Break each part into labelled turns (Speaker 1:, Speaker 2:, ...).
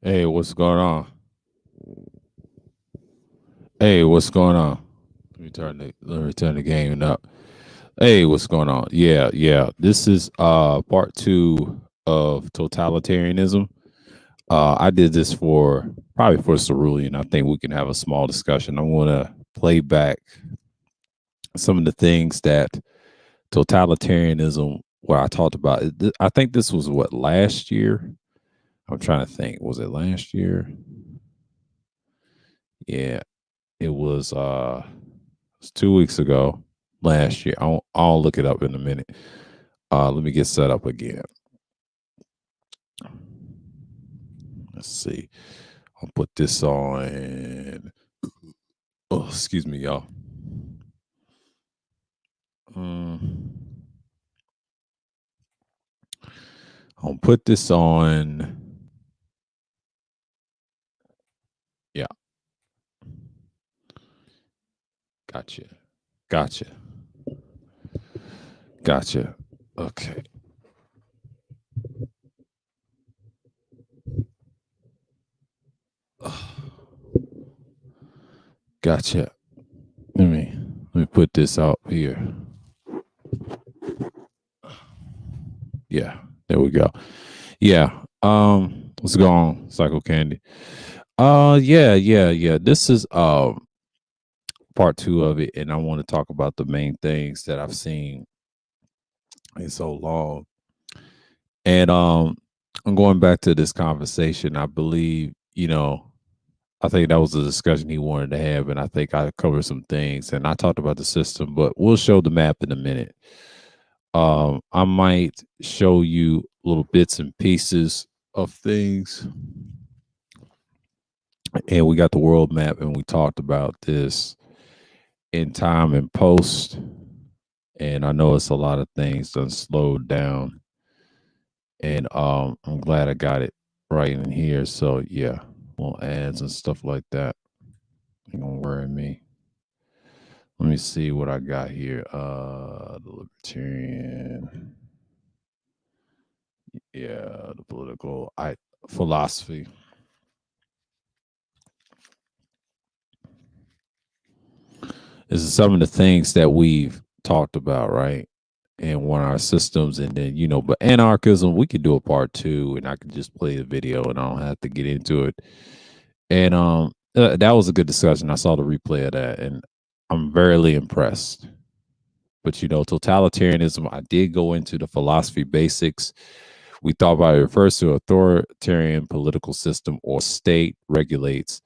Speaker 1: Hey, what's going on? Hey, what's going on? Let me turn the game up. Hey, what's going on? Yeah. This is part two of totalitarianism. I did this for probably for Cerulean. I think we can have a small discussion. I want to play back some of the things that totalitarianism, where I talked about. I think this was what last year. I'm trying to think. Was it last year? Yeah, it was. It's 2 weeks ago, last year. I'll look it up in a minute. Let me get set up again. Let's see. I'll put this on. Oh, excuse me, y'all. Um, I'll put this on. Yeah, gotcha. Gotcha. Gotcha. Okay. Gotcha. Let me put this out here. Yeah, there we go. Yeah. What's going on, Psycho Candy? Yeah. This is part two of it, and I want to talk about the main things that I've seen in so long. And I'm going back to this conversation. I believe, I think that was a discussion he wanted to have, and I think I covered some things. And I talked about the system, but we'll show the map in a minute. I might show you little bits and pieces of things, and we got the world map, and we talked about this in time and post. And I know it's a lot of things done slowed down, and I'm glad I got it right in here. So yeah, little ads and stuff like that ain't gonna worry me. Let me see what I got here. The libertarian, yeah, the political philosophy. This is some of the things that we've talked about, right? And one of our systems, and then but anarchism, we could do a part two, and I could just play the video, and I don't have to get into it. And that was a good discussion. I saw the replay of that, and I'm very impressed. But totalitarianism, I did go into the philosophy basics. We thought about it refers to authoritarian political system or state regulates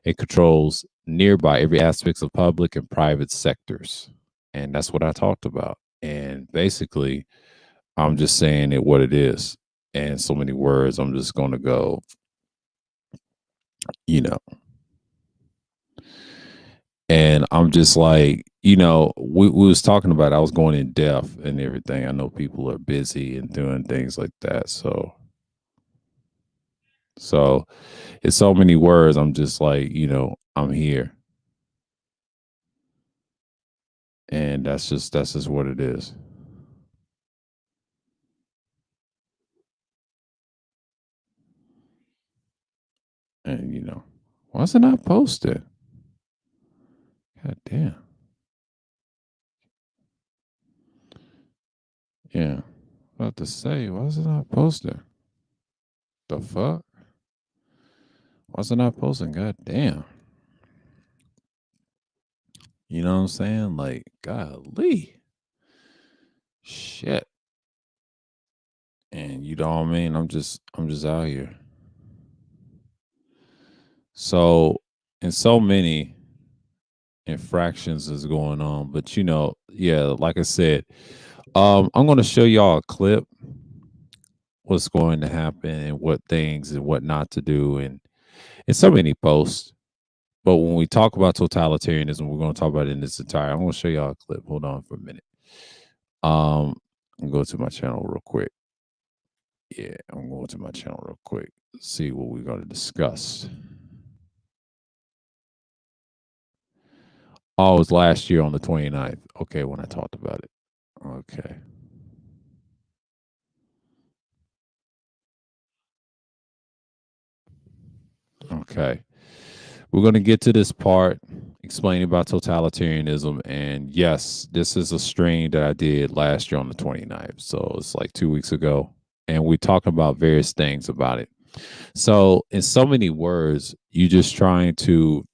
Speaker 1: and controls nearby every aspects of public and private sectors. And that's what I talked about. And basically, I'm just saying it what it is. And so many words, I'm just gonna go, you know, and I'm just like, we was talking about I was going in depth and everything. I know people are busy and doing things like that. So it's so many words. I'm just like, I'm here. And that's just what it is. And why is it not posted? God damn. Yeah. About to say, why is it not posted? The fuck? Why is it not posting? God damn. You know what I'm saying? Like, golly. Shit. And you know what I mean? I'm just out here. So and so many infractions is going on. But yeah, like I said, I'm gonna show y'all a clip, what's going to happen and what things and what not to do, and so many posts. But when we talk about totalitarianism, we're gonna talk about it in its entire. I'm gonna show y'all a clip. Hold on for a minute. Um I'm go to my channel real quick. Yeah, I'm going to my channel real quick. See what we're gonna discuss. Oh, it was last year on the 29th. Okay, when I talked about it. Okay. Okay. We're going to get to this part explaining about totalitarianism. And yes, this is a stream that I did last year on the 29th. So it's like 2 weeks ago. And we talked about various things about it. So, in so many words, you just trying to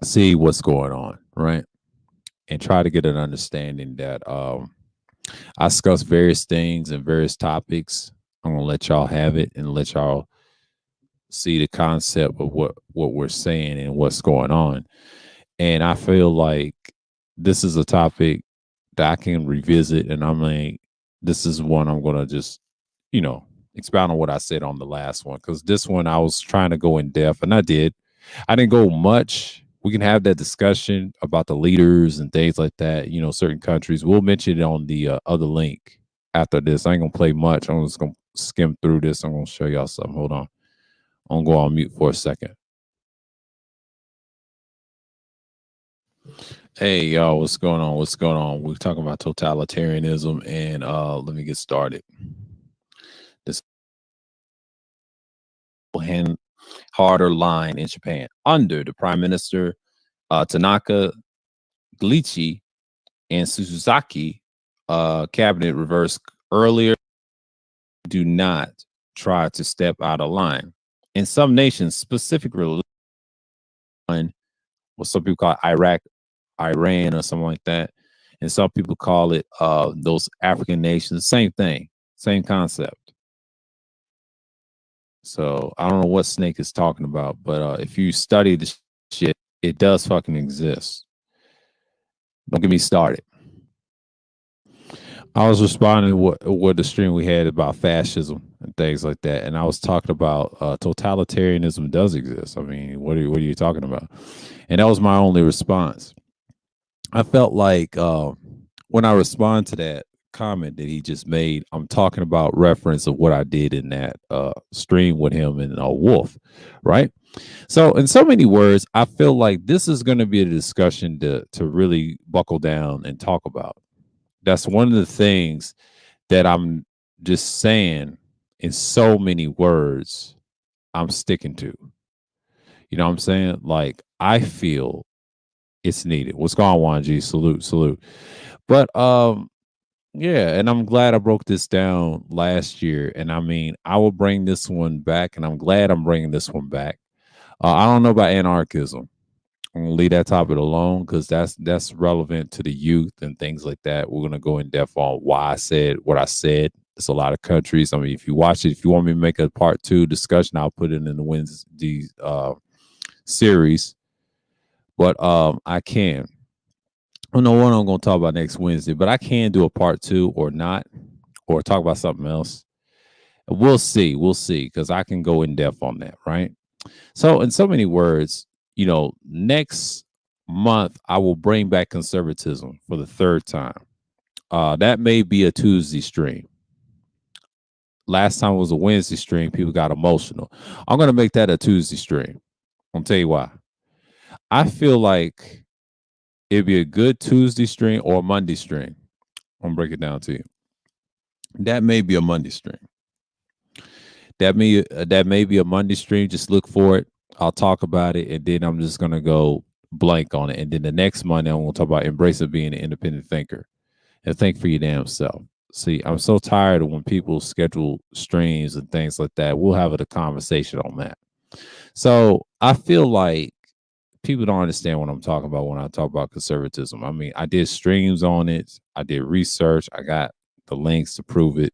Speaker 1: see what's going on, right? And try to get an understanding that I discuss various things and various topics. I'm gonna let y'all have it and let y'all see the concept of what we're saying and what's going on. And I feel like this is a topic that I can revisit, and I'm like, this is one I'm gonna just, you know, expound on what I said on the last one because this one I was trying to go in depth, and I did. I didn't go much. We can have that discussion about the leaders and things like that. You know, certain countries. We'll mention it on the other link after this. I ain't gonna play much. I'm just gonna skim through this. I'm gonna show y'all something. Hold on. I'm gonna go on mute for a second. Hey y'all, what's going on? What's going on? We're talking about totalitarianism, and let me get started. This hand harder line in Japan under the Prime Minister Tanaka Glichi and Suzaki cabinet reversed earlier. Do not try to step out of line. In some nations, specifically, what some people call Iraq, Iran, or something like that, and some people call it those African nations. Same thing, same concept. So I don't know what Snake is talking about, but if you study this shit, it does fucking exist. Don't get me started. I was responding to what the stream we had about fascism and things like that, and I was talking about totalitarianism does exist. I mean, what are you talking about? And that was my only response. I felt like when I respond to that comment that he just made, I'm talking about reference of what I did in that stream with him and Wolf, right? So, in so many words, I feel like this is going to be a discussion to really buckle down and talk about. That's one of the things that I'm just saying in so many words, I'm sticking to. You know what I'm saying? Like, I feel it's needed. What's going on, Juan G? Salute, salute. But yeah, and I'm glad I broke this down last year. And I mean, I will bring this one back, and I'm glad I'm bringing this one back. I don't know about anarchism. I'm gonna leave that topic alone because that's relevant to the youth and things like that. We're gonna go in depth on why I said what I said. It's a lot of countries. I mean, if you watch it, if you want me to make a part 2 discussion, I'll put it in the Wednesday series. But I can. I don't know what I'm gonna talk about next Wednesday, but I can do a part 2 or not, or talk about something else. We'll see. We'll see because I can go in depth on that, right? So, in so many words, next month I will bring back conservatism for the third time. That may be a Tuesday stream. Last time was a Wednesday stream. People got emotional. I'm gonna make that a Tuesday stream. I'll tell you why. I feel like it'd be a good Tuesday stream or a Monday stream. I'm gonna break it down to you. That may be a Monday stream. That may be a Monday stream. Just look for it. I'll talk about it, and then I'm just gonna go blank on it. And then the next Monday, I'm gonna talk about embracing being an independent thinker and think for your damn self. See, I'm so tired of when people schedule streams and things like that. We'll have a conversation on that. So I feel like people don't understand what I'm talking about when I talk about conservatism. I mean, I did streams on it. I did research. I got the links to prove it.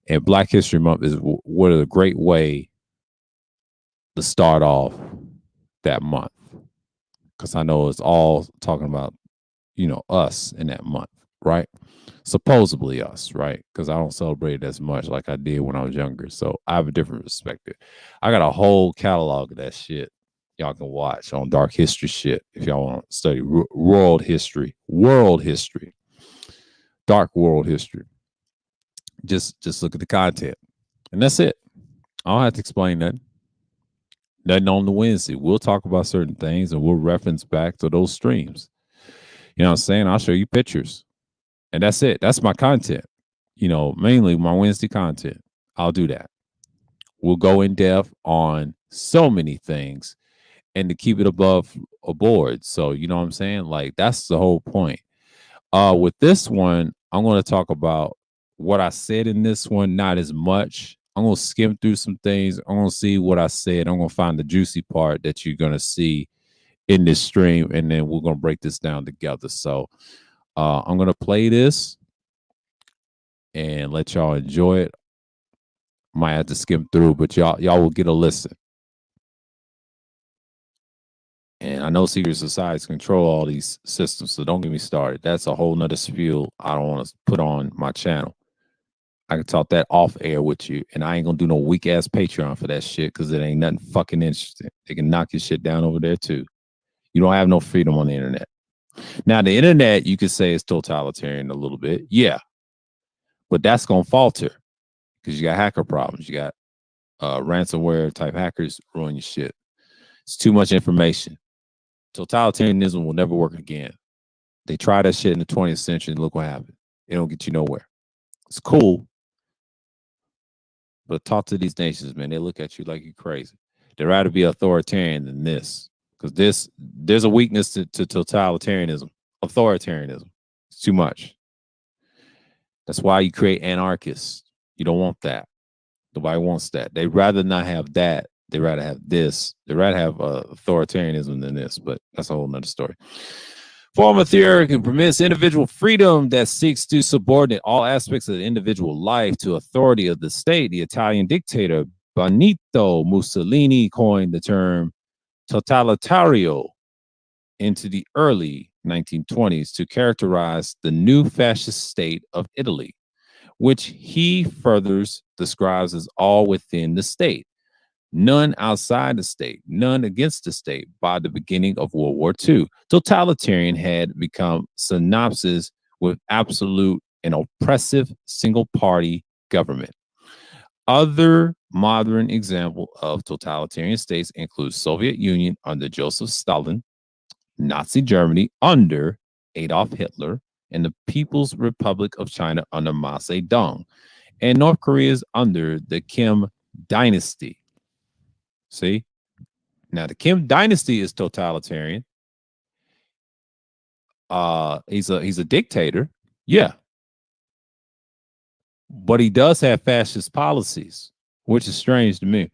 Speaker 1: And Black History Month is what a great way to start off that month because I know it's all talking about us in that month, right? Supposedly us, right? Because I don't celebrate it as much like I did when I was younger, so I have a different perspective. I got a whole catalog of that shit y'all can watch on dark history shit if y'all want to study world history, dark world history. Just look at the content, and that's it. I don't have to explain that. Nothing on the Wednesday. We'll talk about certain things and we'll reference back to those streams. You know what I'm saying? I'll show you pictures. And that's it. That's my content. Mainly my Wednesday content. I'll do that. We'll go in depth on so many things and to keep it above a board. So, you know what I'm saying? Like, that's the whole point. With this one, I'm going to talk about what I said in this one, not as much. I'm going to skim through some things. I'm going to see what I said. I'm going to find the juicy part that you're going to see in this stream, and then we're going to break this down together. So, I'm going to play this and let y'all enjoy it. Might have to skim through, but y'all will get a listen. And I know secret societies control all these systems, so don't get me started. That's a whole nother spiel I don't want to put on my channel. I can talk that off air with you, and I ain't gonna do no weak ass Patreon for that shit because it ain't nothing fucking interesting. They can knock your shit down over there too. You don't have no freedom on the internet. Now, the internet, you could say is totalitarian a little bit, yeah, but that's gonna falter because you got hacker problems. You got ransomware type hackers ruin your shit. It's too much information. Totalitarianism will never work again. They tried that shit in the 20th century and look what happened. It don't get you nowhere. It's cool, but talk to these nations, man. They look at you like you're crazy. They'd rather be authoritarian than this. Because there's a weakness to totalitarianism, authoritarianism. It's too much. That's why you create anarchists. You don't want that. Nobody wants that. They'd rather not have that. They'd rather have this. They'd rather have authoritarianism than this, but that's a whole nother story. Form of theory can permits individual freedom that seeks to subordinate all aspects of the individual life to authority of the state. The Italian dictator Benito Mussolini coined the term totalitario into the early 1920s to characterize the new fascist state of Italy, which he furthers describes as all within the state, none outside the state, none against the state. By the beginning of World War II, totalitarian had become synonymous with absolute and oppressive single-party government. Other modern examples of totalitarian states include Soviet Union under Joseph Stalin, Nazi Germany under Adolf Hitler, and the People's Republic of China under Mao Zedong, and North Korea's under the Kim dynasty. See? Now the Kim dynasty is totalitarian. He's a dictator, yeah. But he does have fascist policies, which is strange to me.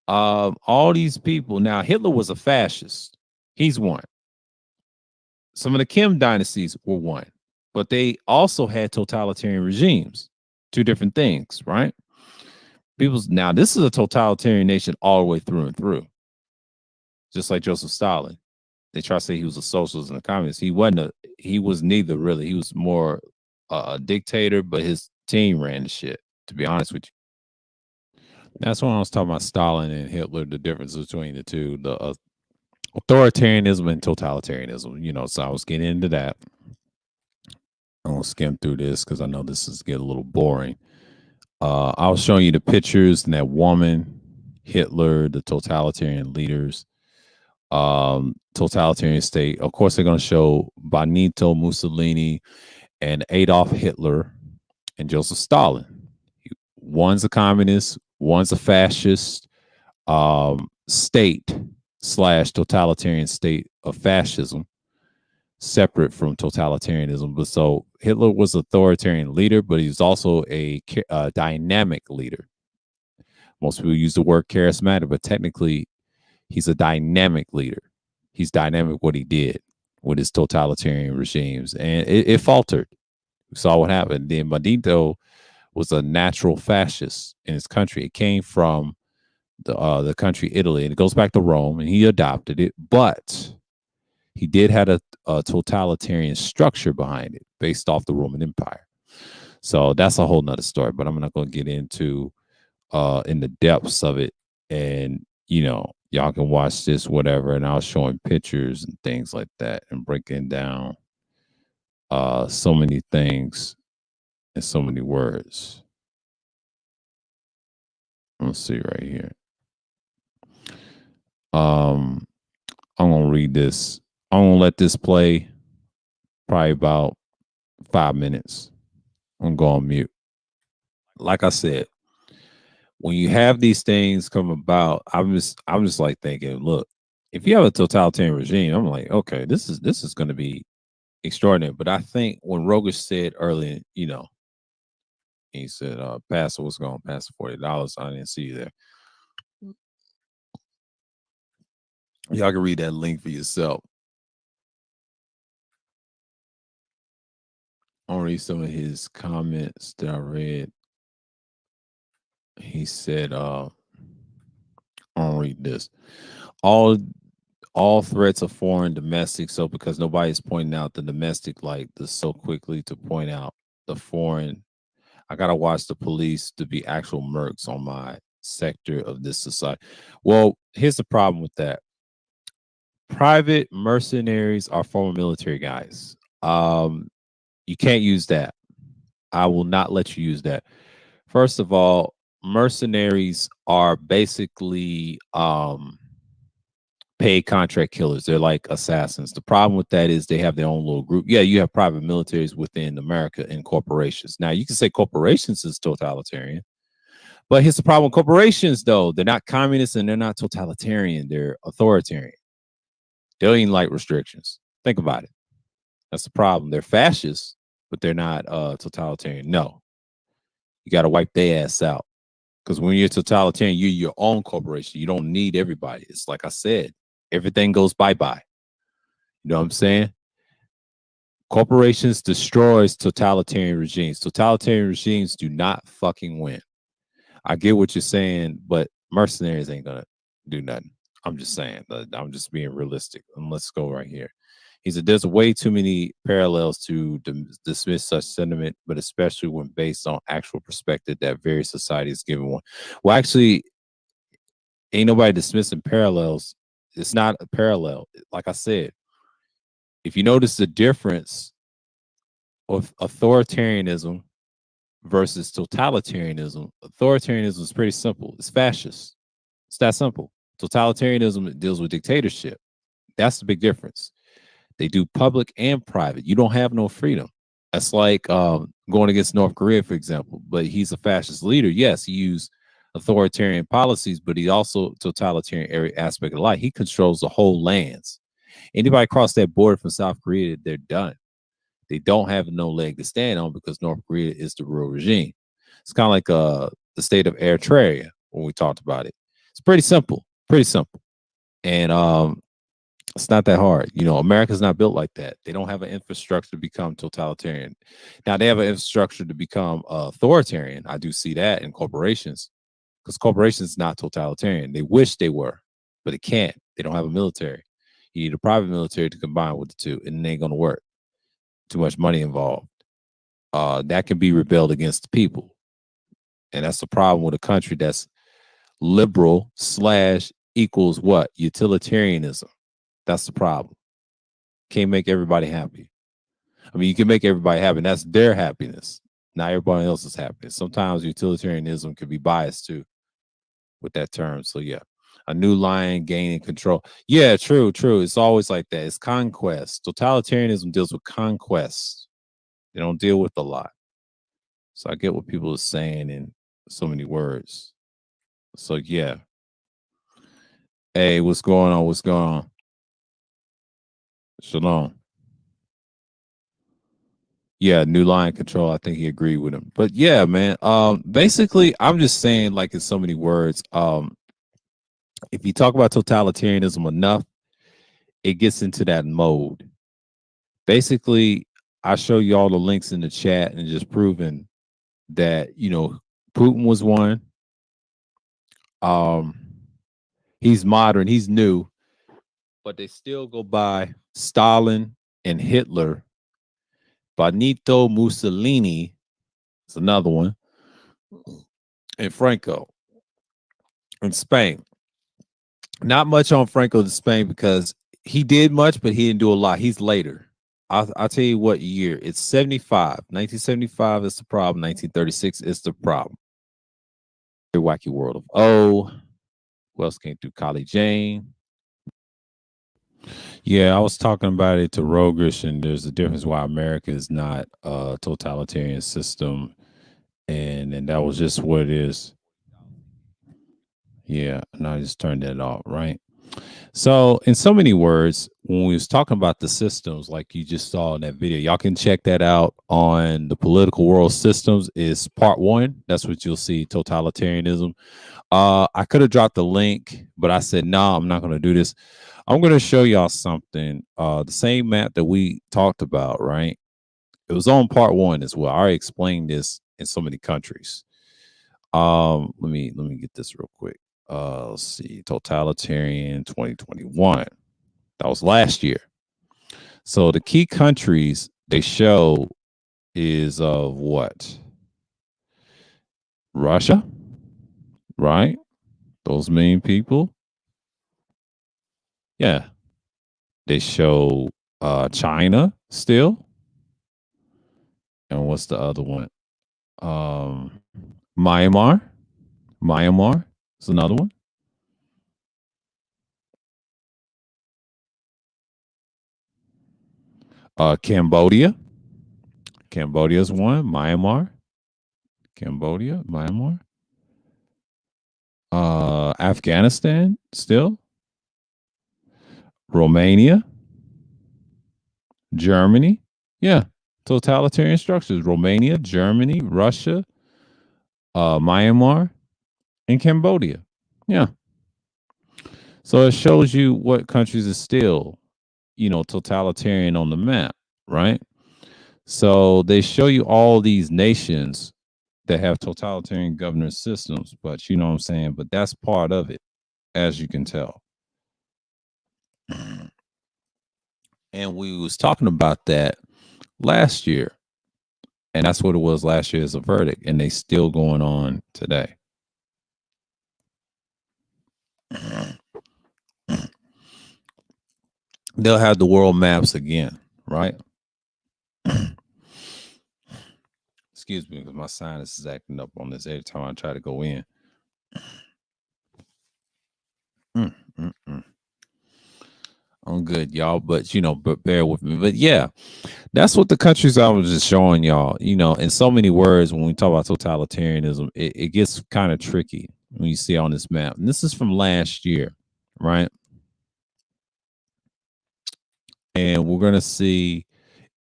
Speaker 1: All these people, now Hitler was a fascist. He's one. Some of the Kim dynasties were one, but they also had totalitarian regimes. Two different things, right? Now this is a totalitarian nation all the way through and through. Just like Joseph Stalin. They try to say he was a socialist and a communist. He was neither really. He was more a dictator, but his team ran the shit, to be honest with you. That's when I was talking about Stalin and Hitler, the difference between the two, the authoritarianism and totalitarianism, you know, so I was getting into that. I'm gonna skim through this because I know this is getting a little boring. I was showing you the pictures and that woman, Hitler, the totalitarian leaders, totalitarian state. Of course, they're going to show Benito Mussolini and Adolf Hitler and Joseph Stalin. One's a communist, one's a fascist state / totalitarian state of fascism, separate from totalitarianism. But so Hitler was an authoritarian leader, but he's also a dynamic leader. Most people use the word charismatic, but technically he's a dynamic leader. He's dynamic what he did with his totalitarian regimes, and it faltered. We saw what happened. Then Benito was a natural fascist in his country. It came from the country Italy, and it goes back to Rome, and he adopted it, but he did have a totalitarian structure behind it based off the Roman Empire. So that's a whole nother story, but I'm not going to get into in the depths of it. And, you know, y'all can watch this, whatever. And I was showing pictures and things like that and breaking down so many things in so many words. Let's see right here. I'm going to read this. I'm going to let this play probably about 5 minutes. I'm going to go on mute. Like I said, when you have these things come about, I'm just like thinking, look, if you have a totalitarian regime, I'm like, okay, this is going to be extraordinary. But I think when Rogish said earlier, he said, Pastor was going to pass $40. I didn't see you there. Y'all can read that link for yourself. I'll read some of his comments that I read. He said, I'll read this. All all threats are foreign domestic. So because nobody's pointing out the domestic like this so quickly to point out the foreign, I gotta watch the police to be actual mercs on my sector of this society. Well, here's the problem with that. Private mercenaries are former military guys. You can't use that. I will not let you use that. First of all, mercenaries are basically paid contract killers. They're like assassins. The problem with that is they have their own little group. Yeah, you have private militaries within America and corporations. Now, you can say corporations is totalitarian, but here's the problem with corporations, though. They're not communists and they're not totalitarian. They're authoritarian. They don't even like restrictions. Think about it. That's the problem. They're fascists, but they're not totalitarian. No, you got to wipe their ass out. Because when you're totalitarian, you're your own corporation. You don't need everybody. It's like I said, everything goes bye-bye. You know what I'm saying? Corporations destroys totalitarian regimes. Totalitarian regimes do not fucking win. I get what you're saying, but mercenaries ain't gonna do nothing. I'm just saying. I'm just being realistic. And let's go right here. He said, "There's way too many parallels to dismiss such sentiment, but especially when based on actual perspective that various societies given one." Well, actually, ain't nobody dismissing parallels. It's not a parallel. Like I said, if you notice the difference of authoritarianism versus totalitarianism, authoritarianism is pretty simple. It's fascist. It's that simple. Totalitarianism deals with dictatorship. That's the big difference. They do public and private. You don't have no freedom. That's like going against North Korea, for example. But he's a fascist leader. Yes, he used authoritarian policies, but he also totalitarian every aspect of life. He controls the whole lands. Anybody cross that border from South Korea, they're done. They don't have no leg to stand on because North Korea is the real regime. It's kind of like the state of Eritrea when we talked about it. It's pretty simple, pretty simple, and it's not that hard. America's not built like that. They don't have an infrastructure to become totalitarian. Now they have an infrastructure to become authoritarian. I do see that in corporations because corporations not totalitarian. They wish they were, but it can't. They don't have a military. You need a private military to combine with the two, and it ain't gonna work. Too much money involved. That can be rebelled against the people, and that's the problem with a country that's liberal slash equals what utilitarianism. That's the problem. Can't make everybody happy. I mean, you can make everybody happy. And that's their happiness, not everybody else's happiness. Sometimes utilitarianism can be biased too with that term. So yeah, a new lion gaining control. Yeah, true, true. It's always like that. It's conquest. Totalitarianism deals with conquest. They don't deal with a lot. So I get what people are saying in so many words. So yeah. Hey, what's going on? What's going on? Shalom. Yeah, new line control. I think he agreed with him. But yeah, man. Basically, I'm just saying, like in so many words, if you talk about totalitarianism enough, it gets into that mode. Basically, I show you all the links in the chat and just proving that, Putin was one. Um, he's modern, he's new, but they still go by Stalin and Hitler. Benito Mussolini is another one, and Franco in Spain. Not much on Franco in Spain because he did much, but he didn't do a lot. He's later. I'll tell you what year. It's 75. 1975 is the problem. 1936 is the problem. The wacky world of O. Who else came through? Kali Jane. Yeah, I was talking about it to Rogish, and there's a difference why America is not a totalitarian system, and that was just what it is. Yeah, and I just turned that off, right? So, in so many words, when we was talking about the systems, like you just saw in that video, y'all can check that out on the political world systems. Is part one. That's what you'll see. Totalitarianism. I could have dropped the link, but I said no, I'm not going to do this. I'm going to show y'all something. The same map that we talked about, right? It was on part one as well. I already explained this in so many countries. Let me get this real quick. Let's see, totalitarian 2021. That was last year. So the key countries they show is of what? Russia, right? Those main people. Yeah. They show China still. And what's the other one? Um Myanmar. Myanmar is another one. Cambodia. Cambodia is one. Myanmar. Cambodia, Myanmar. Afghanistan still. Romania, Germany. Yeah. Totalitarian structures. Romania, Germany, Russia, Myanmar, and Cambodia. Yeah. So it shows you what countries are still, totalitarian on the map, right? So they show you all these nations that have totalitarian governance systems, but you know what I'm saying? But that's part of it, as you can tell. And we was talking about that last year. And that's what it was last year as a verdict. And they still going on today. They'll have the world maps again, right? Excuse me, because my sinus is acting up on this every time I try to go in. Mm, mm, mm. I'm good, y'all, but but bear with me. But yeah, that's what the countries I was just showing y'all. In so many words, when we talk about totalitarianism, it gets kind of tricky when you see on this map. And this is from last year, right? And we're gonna see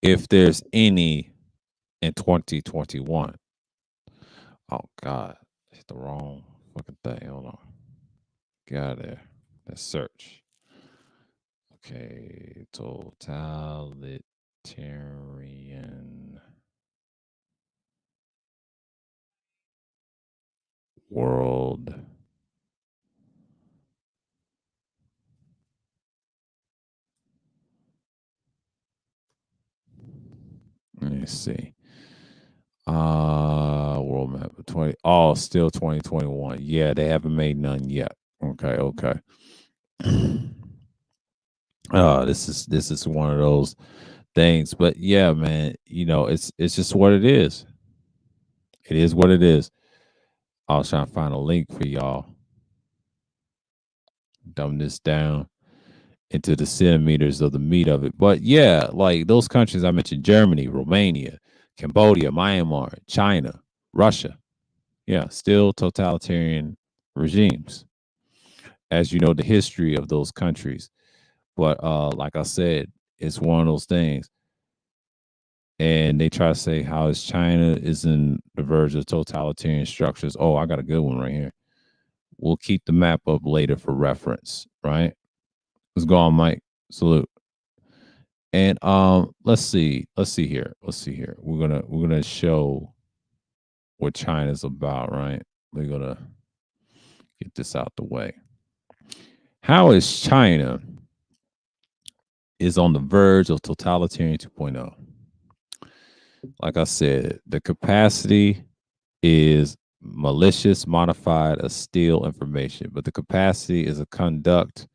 Speaker 1: if there's any in 2021. Oh God, it's the wrong fucking thing. Hold on. Got there. Let's search. Okay, totalitarian world. Let me see. World map of 20. Oh, still 2021. Yeah, they haven't made none yet. Okay, okay. This is one of those things. But yeah, man, it's just what it is. It is what it is. I was trying to find a link for y'all. Dumb this down into the centimeters of the meat of it. But yeah, like those countries I mentioned: Germany, Romania, Cambodia, Myanmar, China, Russia. Yeah, still totalitarian regimes. As you know, the history of those countries. But like I said, it's one of those things. And they try to say how is China is in the verge of totalitarian structures. Oh, I got a good one right here. We'll keep the map up later for reference, right? Let's go on, Mike. Salute. And let's see. Let's see here. Let's see here. We're gonna show what China's about, right? We're gonna get this out the way. How is China is on the verge of totalitarian 2.0? Like I said, the capacity is malicious, modified, or steal information, but the capacity is a conduct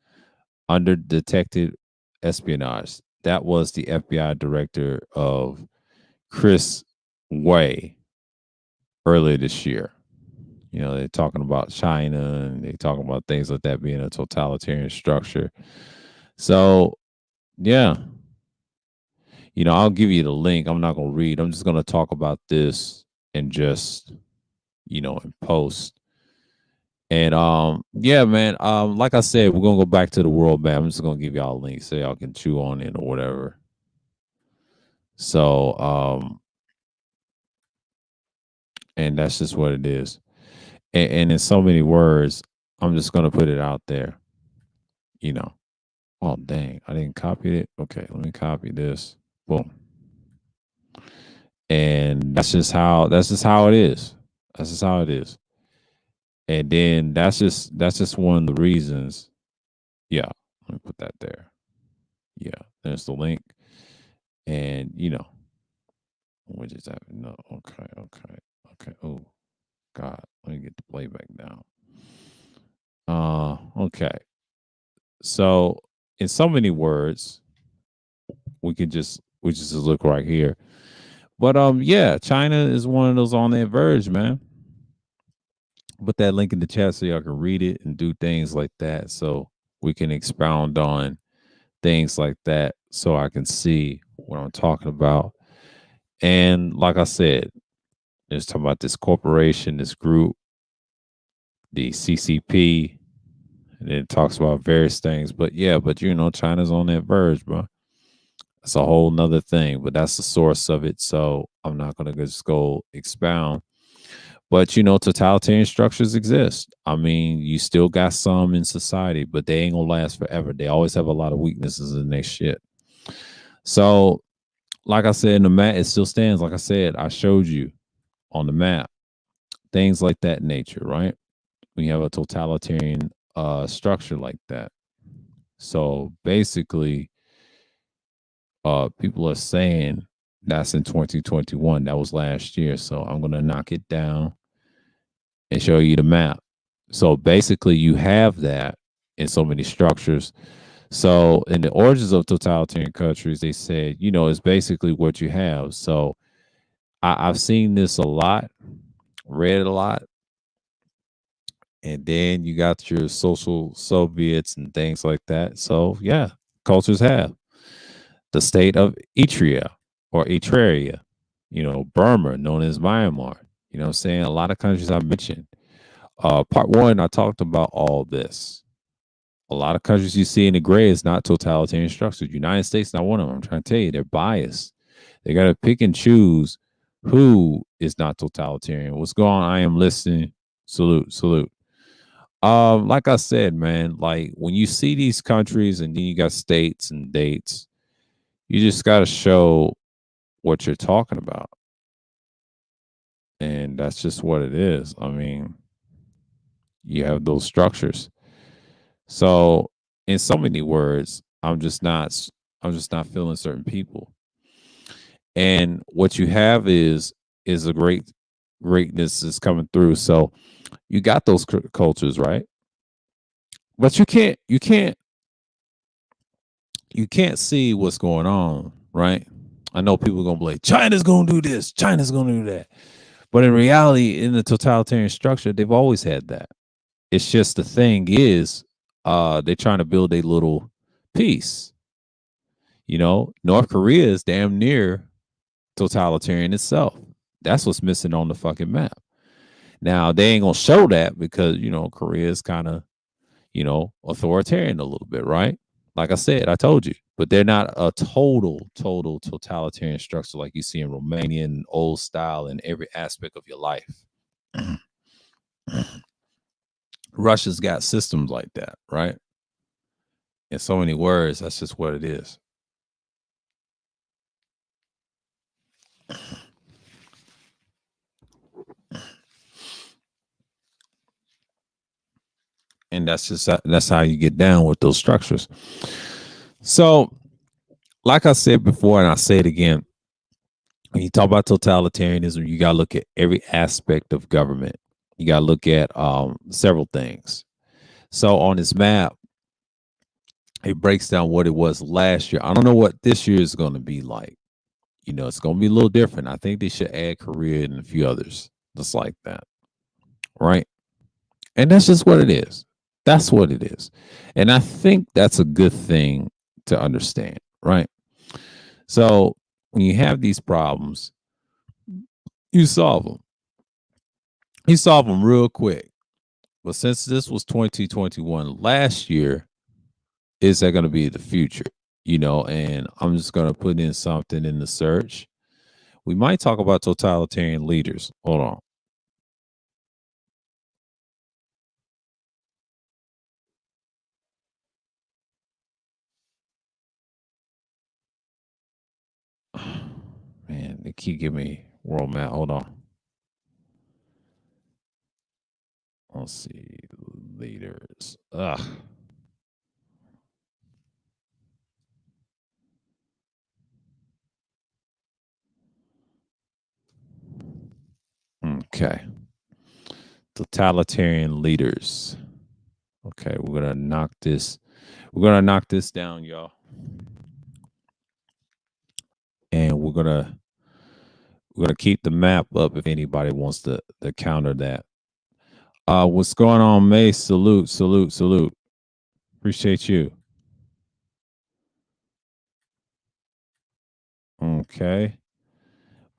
Speaker 1: under detected espionage. That was the FBI director of Chris Way earlier this year. They're talking about China and they're talking about things like that being a totalitarian structure. So, yeah, I'll give you the link. I'm not going to read. I'm just going to talk about this and just, in post. And yeah, man. Like I said, we're gonna go back to the world map. I'm just gonna give y'all a link so y'all can chew on it or whatever. So and that's just what it is. And in so many words, I'm just gonna put it out there, you know. Oh dang, I didn't copy it. Okay, let me copy this. Boom. And that's just how it is. That's just how it is. And then that's just one of the reasons. Yeah, let me put that there. Yeah, there's the link. And what is that? No, okay, okay, okay. Oh God, let me get the playback down. Okay. So in so many words, we just look right here. But yeah, China is one of those on that verge, man. Put that link in the chat so y'all can read it and do things like that. So we can expound on things like that so I can see what I'm talking about. And like I said, it's talking about this corporation, this group, the CCP, and it talks about various things. But yeah, but China's on that verge, bro. That's a whole nother thing, but that's the source of it. So I'm not gonna just go expound. But totalitarian structures exist. I mean, you still got some in society, but they ain't gonna last forever. They always have a lot of weaknesses in their shit. So, like I said, in the map, it still stands. Like I said, I showed you on the map things like that nature, right? We have a totalitarian structure like that. So basically, people are saying that's in 2021. That was last year. So I'm gonna knock it down and show you the map. So basically, you have that in so many structures. So in the origins of totalitarian countries, they said, it's basically what you have. So I've seen this a lot, read a lot, and then you got your social Soviets and things like that. So yeah, cultures have the state of Eritrea or Eritrea, Burma, known as Myanmar. You know what I'm saying? A lot of countries I mentioned. Part one, I talked about all this. A lot of countries you see in the gray is not totalitarian structures. United States not one of them. I'm trying to tell you, they're biased. They got to pick and choose who is not totalitarian. What's going on? I am listening. Salute, salute. Like I said, man, like when you see these countries and then you got states and dates, you just got to show what you're talking about. And that's just what it is. I mean, you have those structures. So, in so many words, I'm just not feeling certain people. And what you have is a greatness is coming through. So, you got those cultures, right? But you can't see what's going on, right? I know people are gonna be like, China's gonna do this, China's gonna do that. But in reality, in the totalitarian structure, they've always had that. It's just the thing is, they're trying to build a little piece. North Korea is damn near totalitarian itself. That's what's missing on the fucking map. Now they ain't gonna show that because Korea is kind of authoritarian a little bit, right? Like I said, I told you, but they're not a total totalitarian structure like you see in Romanian old style in every aspect of your life. Russia's got systems like that, right? In so many words, that's just what it is. And that's how you get down with those structures. So, like I said before, and I say it again, when you talk about totalitarianism, you got to look at every aspect of government. You got to look at several things. So on this map, it breaks down what it was last year. I don't know what this year is going to be like. It's going to be a little different. I think they should add Korea and a few others, just like that, right? And that's just what it is. That's what it is. And I think that's a good thing to understand, right? So when you have these problems, you solve them. You solve them real quick. But since this was 2021 last year, is that going to be the future? And I'm just going to put in something in the search. We might talk about totalitarian leaders. Hold on. Man, they keep giving me world map. Hold on. Let's see. Leaders. Ugh. Okay. Totalitarian leaders. Okay, we're gonna knock this. We're gonna knock this down, y'all. And we're gonna keep the map up if anybody wants to counter that. What's going on, May? Salute, salute, salute. Appreciate you. Okay.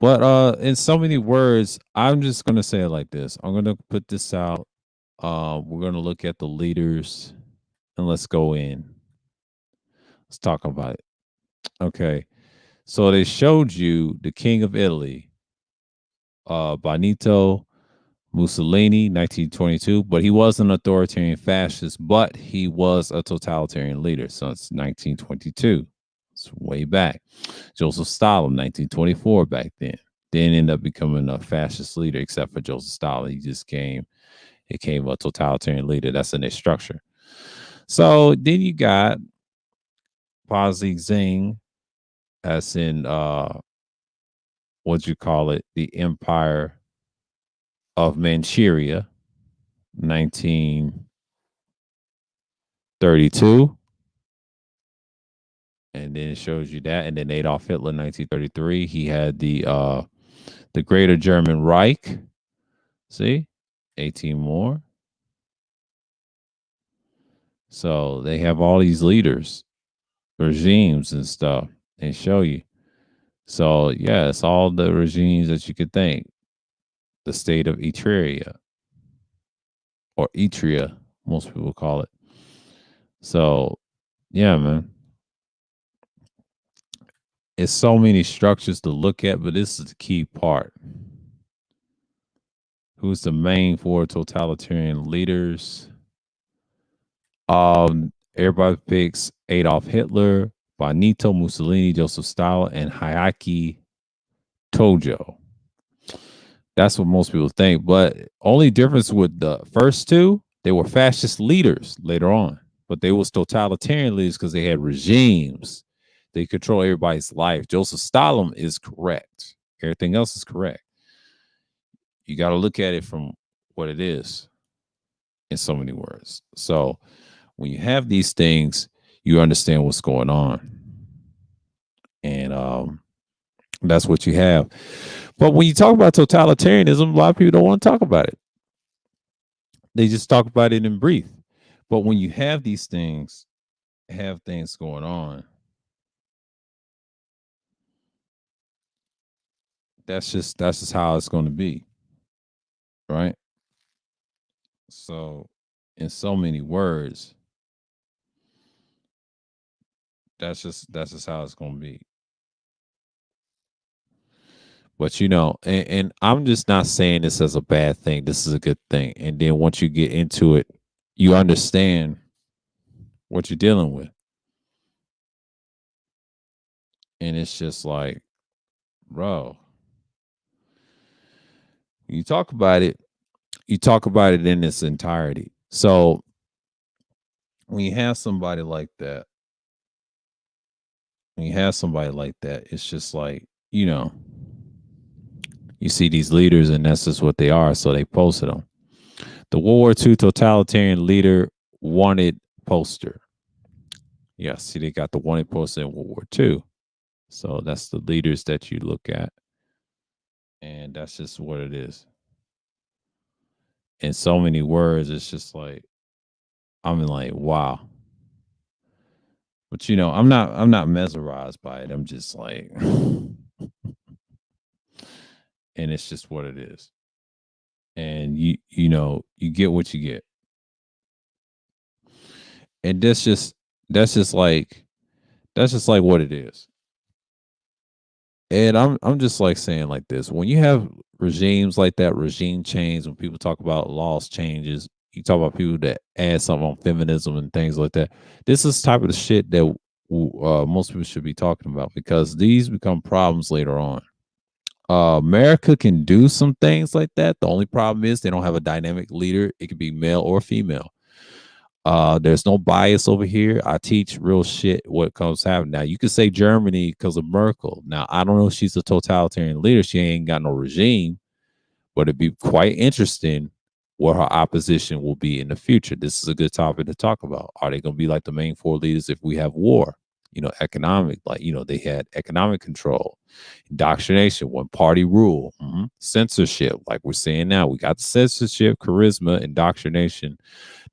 Speaker 1: But in so many words, I'm just gonna say it like this. I'm gonna put this out. We're gonna look at the leaders and let's go in. Let's talk about it. Okay. So they showed you the King of Italy, Benito Mussolini, 1922, but he was an authoritarian fascist, but he was a totalitarian leader. So it's 1922. It's way back. Joseph Stalin, 1924, back then. Didn't end up becoming a fascist leader, except for Joseph Stalin. He came a totalitarian leader. That's in their structure. So then you got Pazi Zing, as in what you call it, the Empire of Manchuria, 1932. And then it shows you that. And then Adolf Hitler, 1933. He had the Greater German Reich. See? 18 more. So they have all these leaders, regimes and stuff, and show you. So yeah, it's all the regimes that you could think. The state of Etruria, or Etria, most people call it. So yeah, man. It's so many structures to look at, but this is the key part. Who's the main four totalitarian leaders? Everybody picks Adolf Hitler, Benito Mussolini, Joseph Stalin, and Hayaki Tojo. That's what most people think. But only difference with the first two, they were fascist leaders later on, but they was totalitarian leaders because they had regimes. They control everybody's life. Joseph Stalin is correct. Everything else is correct. You got to look at it from what it is in so many words. So when you have these things, you understand what's going on. And that's what you have. But when you talk about totalitarianism, a lot of people don't want to talk about it. They just talk about it in brief. But when you have these things, have things going on, that's just how it's going to be, right? So, in so many words, that's just how it's going to be. But and I'm just not saying this as a bad thing. This is a good thing. And then once you get into it, you understand what you're dealing with. And it's just like, bro, you talk about it, you talk about it in its entirety. So when you have somebody like that, it's just like, you see these leaders and that's just what they are. So they posted them. The World War II totalitarian leader wanted poster. Yeah, see, they got the wanted poster in World War II. So that's the leaders that you look at. And that's just what it is. In so many words, it's just like, I'm like, wow. But I'm not mesmerized by it. I'm just like and it's just what it is. And you get what you get. And that's just like that's just like what it is. And I'm just like saying like this. When you have regimes like that, regime change, when people talk about laws changes, you talk about people that add something on feminism and things like that. This is type of the shit that most people should be talking about because these become problems later on. America can do some things like that. The only problem is they don't have a dynamic leader. It could be male or female. There's no bias over here. I teach real shit what comes happening. Now you could say Germany because of Merkel. Now I don't know if she's a totalitarian leader. She ain't got no regime, but it'd be quite interesting what her opposition will be in the future. This is a good topic to talk about. Are they going to be like the main four leaders if we have war? Economic, like they had economic control, indoctrination, one party rule, censorship, like we're seeing now. We got censorship, charisma, indoctrination.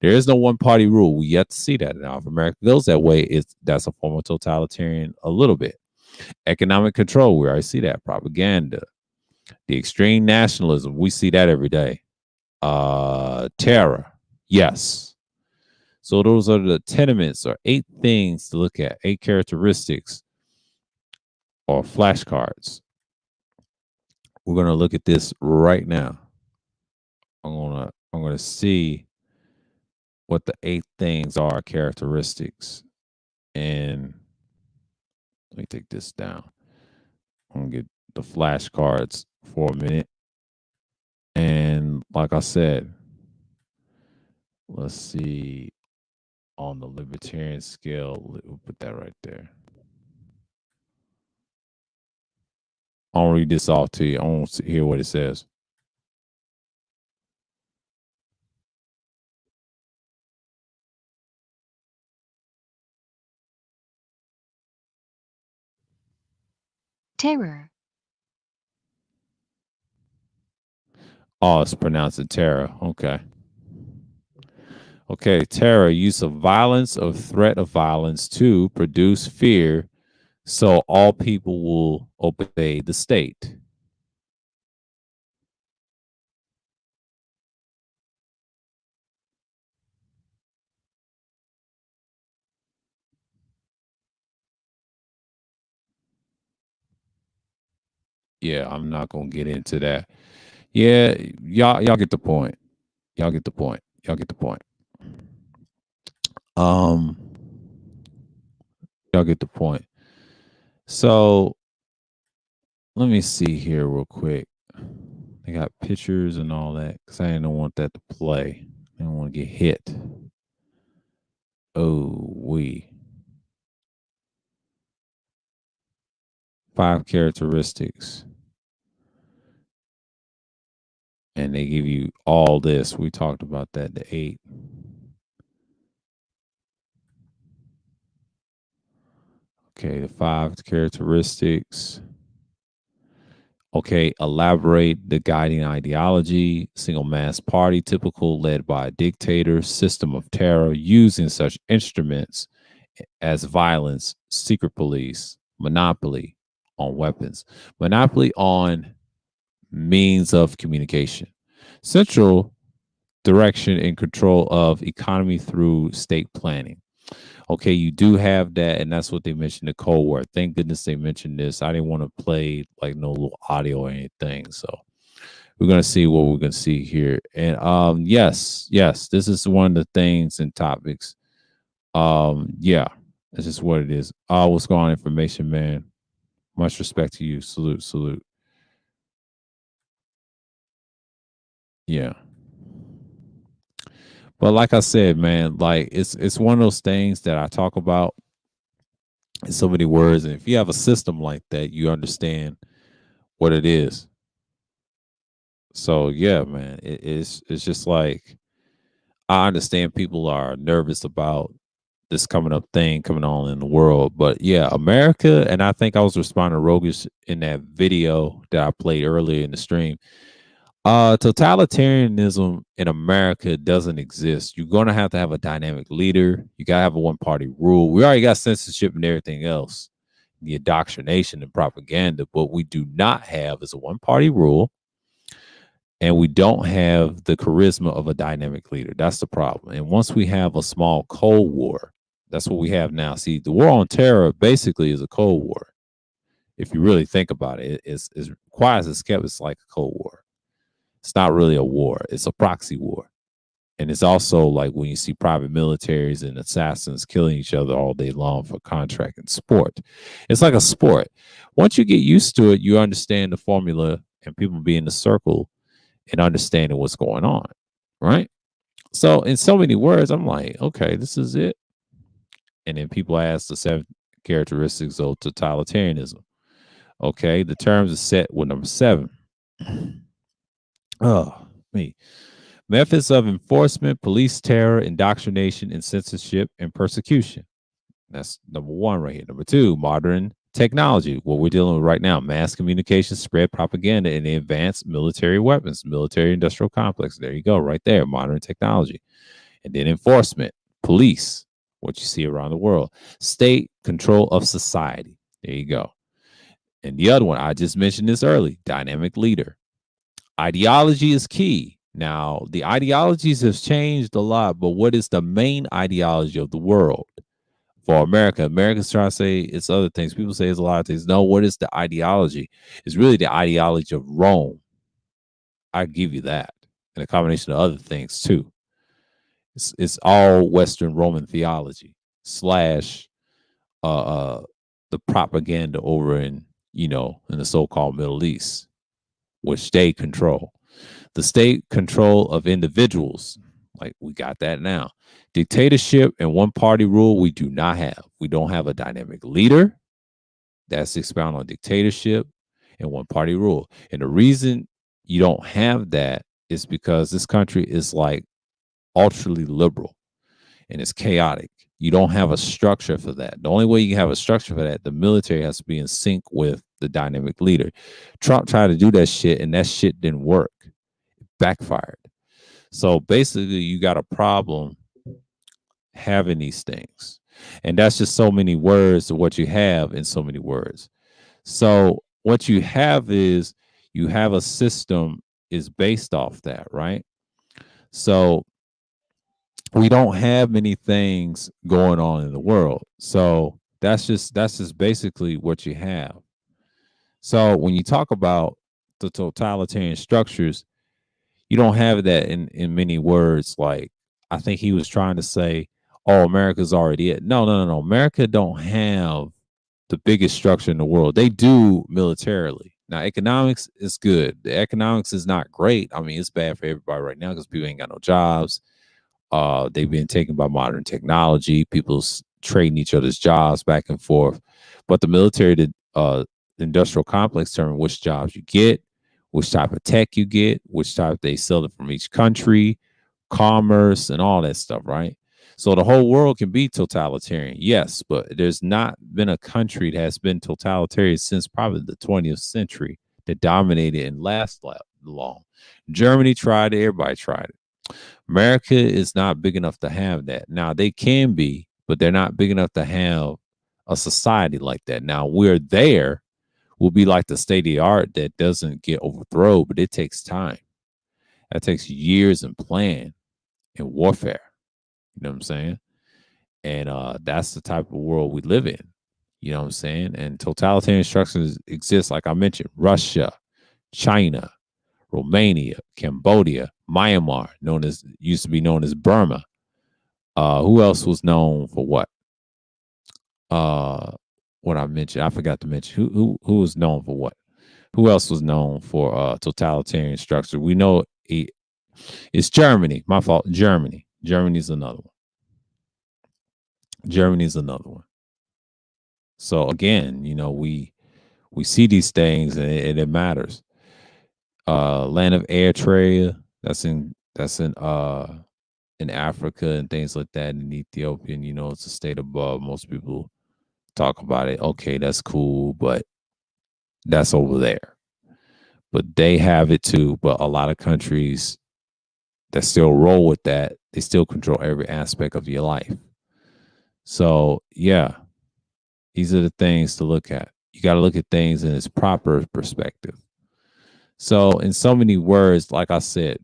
Speaker 1: There is no one party rule. We yet to see that. Now, if America goes that way, that's a form of totalitarian a little bit. Economic control, we already see that. Propaganda, the extreme nationalism, we see that every day. Terror, yes. So those are the tenements or 8 things to look at, 8 characteristics or flashcards. We're gonna look at this right now. I'm gonna see what the 8 things are, characteristics. And let me take this down. I'm gonna get the flashcards for a minute. And like I said, let's see on the libertarian scale. We'll put that right there. I'll read this off to you. I want to hear what it says.
Speaker 2: Terror.
Speaker 1: Oh, it's pronounced terror. Okay. Okay, terror, use of violence or threat of violence to produce fear so all people will obey the state. Yeah, I'm not gonna get into that. Yeah, y'all get the point. Y'all get the point. Y'all get the point. Um, y'all get the point. So let me see here real quick. They got pictures and all that because I didn't want that to play. I didn't want to get hit. Oh, 5 characteristics. And they give you all this. We talked about that, the 8. Okay, the 5 characteristics. Okay, elaborate the guiding ideology, single mass party, typical, led by a dictator, system of terror, using such instruments as violence, secret police, monopoly on weapons, monopoly on means of communication, central direction and control of economy through state planning. Okay, you do have that, and that's what they mentioned the Cold War. Thank goodness they mentioned this. I didn't want to play like no little audio or anything. So we're gonna see what we're gonna see here. And yes, this is one of the things and topics. Yeah, that's just what it is. What's going on, information, man? Much respect to you. Salute, salute. Yeah. But like I said, man, like it's one of those things that I talk about in so many words. And if you have a system like that, you understand what it is. So yeah, man, it's just like I understand people are nervous about this coming up thing coming on in the world, but yeah, America, and I think I was responding to Rogish in that video that I played earlier in the stream. Totalitarianism in America doesn't exist. You're gonna have to have a dynamic leader. You gotta have a one party rule. We already got censorship and everything else, the indoctrination and propaganda. What we do not have is a one party rule and we don't have the charisma of a dynamic leader. That's the problem. And once we have a small Cold War, that's what we have now. See, the war on terror basically is a Cold War. If you really think about it, it's quiet as it's kept. It's like a Cold War. It's not really a war. It's a proxy war. And it's also like when you see private militaries and assassins killing each other all day long for contract and sport. It's like a sport. Once you get used to it, you understand the formula and people be in the circle and understanding what's going on. Right. So, in so many words, I'm like, okay, this is it. And then people ask the 7 characteristics of totalitarianism. Okay. The terms are set with number 7. Oh, me. Methods of enforcement, police terror, indoctrination, and censorship and persecution. That's number 1 right here. Number 2, modern technology, what we're dealing with right now, mass communication, spread propaganda, and advanced military weapons, military industrial complex. There you go, right there, modern technology. And then enforcement, police, what you see around the world, state control of society. There you go. And the other one, I just mentioned this early, dynamic leader. Ideology is key. Now, the ideologies have changed a lot, but what is the main ideology of the world? For America, Americans try to say it's other things. People say it's a lot of things. No, what is the ideology? It's really the ideology of Rome. I give you that. And a combination of other things too. It's all Western Roman theology slash the propaganda over in in the so-called Middle East, which they control. The state control of individuals, like we got that now. Dictatorship and one party rule, we do not have. We don't have a dynamic leader. That's expound on dictatorship and one party rule. And the reason you don't have that is because this country is like ultra liberal and it's chaotic. You don't have a structure for that. The only way you can have a structure for that, the military has to be in sync with the dynamic leader. Trump tried to do that shit and that shit didn't work. It backfired. So basically, you got a problem having these things. And that's just so many words of what you have in so many words. So what you have is you have a system is based off that, right? So we don't have many things going on in the world. So that's just basically what you have. So when you talk about the totalitarian structures, you don't have that in many words. Like I think he was trying to say, "Oh, America's already it." No, no, no, no. America don't have the biggest structure in the world. They do militarily. Now, economics is good. The economics is not great. I mean, it's bad for everybody right now because people ain't got no jobs. They've been taken by modern technology. People's trading each other's jobs back and forth. But the military, the industrial complex determine which jobs you get, which type of tech you get, which type they sell it from each country, commerce, and all that stuff, right? So the whole world can be totalitarian, yes, but there's not been a country that has been totalitarian since probably the 20th century that dominated and lasted long. Germany tried it, everybody tried it. America is not big enough to have that. Now they can be, but they're not big enough to have a society like that. Now we're there. We'll be like the state of the art that doesn't get overthrown, but it takes time. That takes years and plan and warfare. You know what I'm saying? And that's the type of world we live in. You know what I'm saying? And totalitarian structures exist, like I mentioned, Russia, China, Romania, Cambodia, Myanmar, used to be known as Burma. Who else was known for what? What I mentioned, I forgot to mention who was known for what. Who else was known for totalitarian structure? We know it's Germany. My fault. Germany. Germany's another one. Germany's another one. So again, we see these things and it matters. Land of Eritrea, that's in Africa and things like that, in Ethiopia, and it's a state above. Most people talk about it. Okay, that's cool, but that's over there. But they have it too. But a lot of countries that still roll with that, they still control every aspect of your life. So yeah, these are the things to look at. You got to look at things in its proper perspective. So, in so many words, like I said,